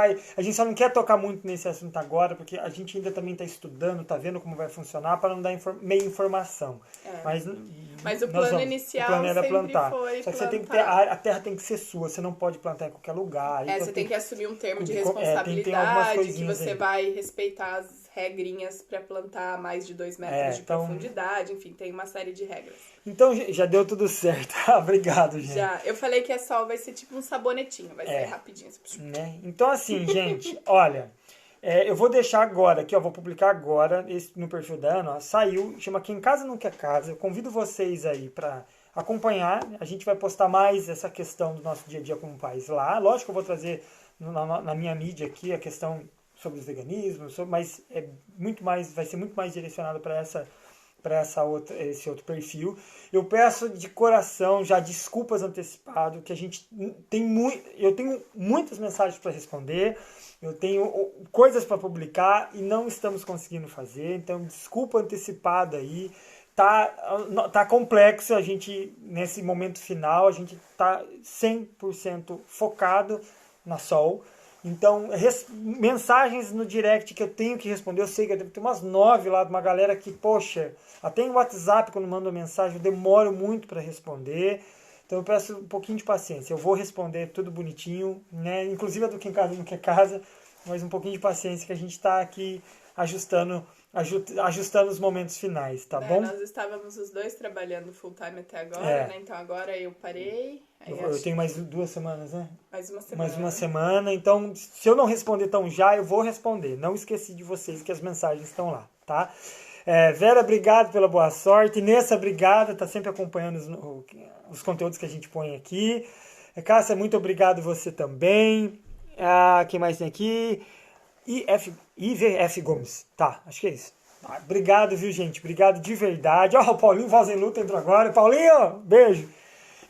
só não quer tocar muito nesse assunto agora, porque a gente ainda também está estudando, está vendo como vai funcionar para não dar meia informação. Mas o plano inicial era sempre plantar. foi Só que você plantar. tem que ter, a terra tem que ser sua, você não pode plantar em qualquer lugar. Você tem que assumir um termo de tem algumas responsabilidade, que coisinhas você aí. vai respeitar as regrinhas para plantar a mais de 2 metros de profundidade, enfim, tem uma série de regras. Então já deu tudo certo. Obrigado, gente. Já, eu falei que a sol vai ser tipo um sabonetinho, vai sair rapidinho. Né? Então assim, gente, olha, eu vou deixar agora aqui, ó, vou publicar agora no perfil da Ana, ó, saiu, chama Quem Casa Não Quer Casa. Eu convido vocês aí para acompanhar. A gente vai postar mais essa questão do nosso dia a dia como pais lá. Lógico que eu vou trazer na minha mídia aqui a questão sobre os veganismos, mas vai ser muito mais direcionado para esse outro perfil. Eu peço de coração já desculpas antecipado, que eu tenho muitas mensagens para responder, eu tenho coisas para publicar e não estamos conseguindo fazer, então desculpa antecipada aí. Tá complexo, a gente nesse momento final, a gente tá 100% focado na Sol. Então, mensagens no direct que eu tenho que responder, eu sei que deve ter umas 9 lá de uma galera que, poxa, até em WhatsApp quando manda mensagem eu demoro muito para responder. Então eu peço um pouquinho de paciência. Eu vou responder tudo bonitinho, né? Inclusive a do Quem Casa Não Quer Casa, mas um pouquinho de paciência que a gente está aqui ajustando os momentos finais, tá bom? Nós estávamos os dois trabalhando full time até agora, né? Então agora eu parei. Eu tenho mais 2 semanas, né? Mais uma semana. Mais uma semana. Então, se eu não responder tão já, eu vou responder. Não esqueci de vocês que as mensagens estão lá, tá? Vera, obrigado pela boa sorte. Nessa, obrigada, tá sempre acompanhando os conteúdos que a gente põe aqui. Cássia, muito obrigado você também. Quem mais tem aqui? IVF Gomes. Tá, acho que é isso. Tá, obrigado, viu, gente? Obrigado de verdade. Ó, o Paulinho Voz em Luta entrou agora. Paulinho, beijo.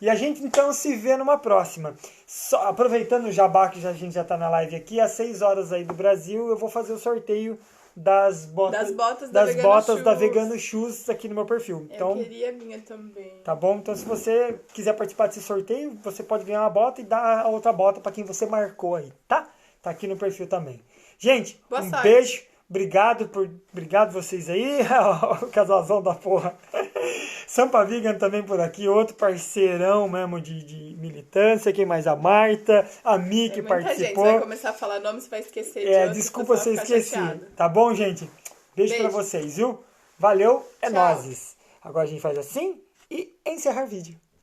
E a gente, então, se vê numa próxima. Só, aproveitando o jabá, que a gente já tá na live aqui, às 6 horas aí do Brasil, eu vou fazer o sorteio das botas da Vegano Shoes aqui no meu perfil. Então, eu queria a minha também. Tá bom? Então, se você quiser participar desse sorteio, você pode ganhar uma bota e dar a outra bota para quem você marcou aí, tá? Tá aqui no perfil também. Gente, boa um sorte. Beijo. Obrigado vocês aí. O casalzão da porra. Sampa Vegan também por aqui, outro parceirão mesmo de militância. Quem mais? A Marta, a Mi que participou. Gente, você vai começar a falar nome, você vai esquecer de outro, desculpa se eu esqueci. Tá bom, gente? Beijo pra vocês, viu? Valeu, é nóis. Agora a gente faz assim e encerrar vídeo.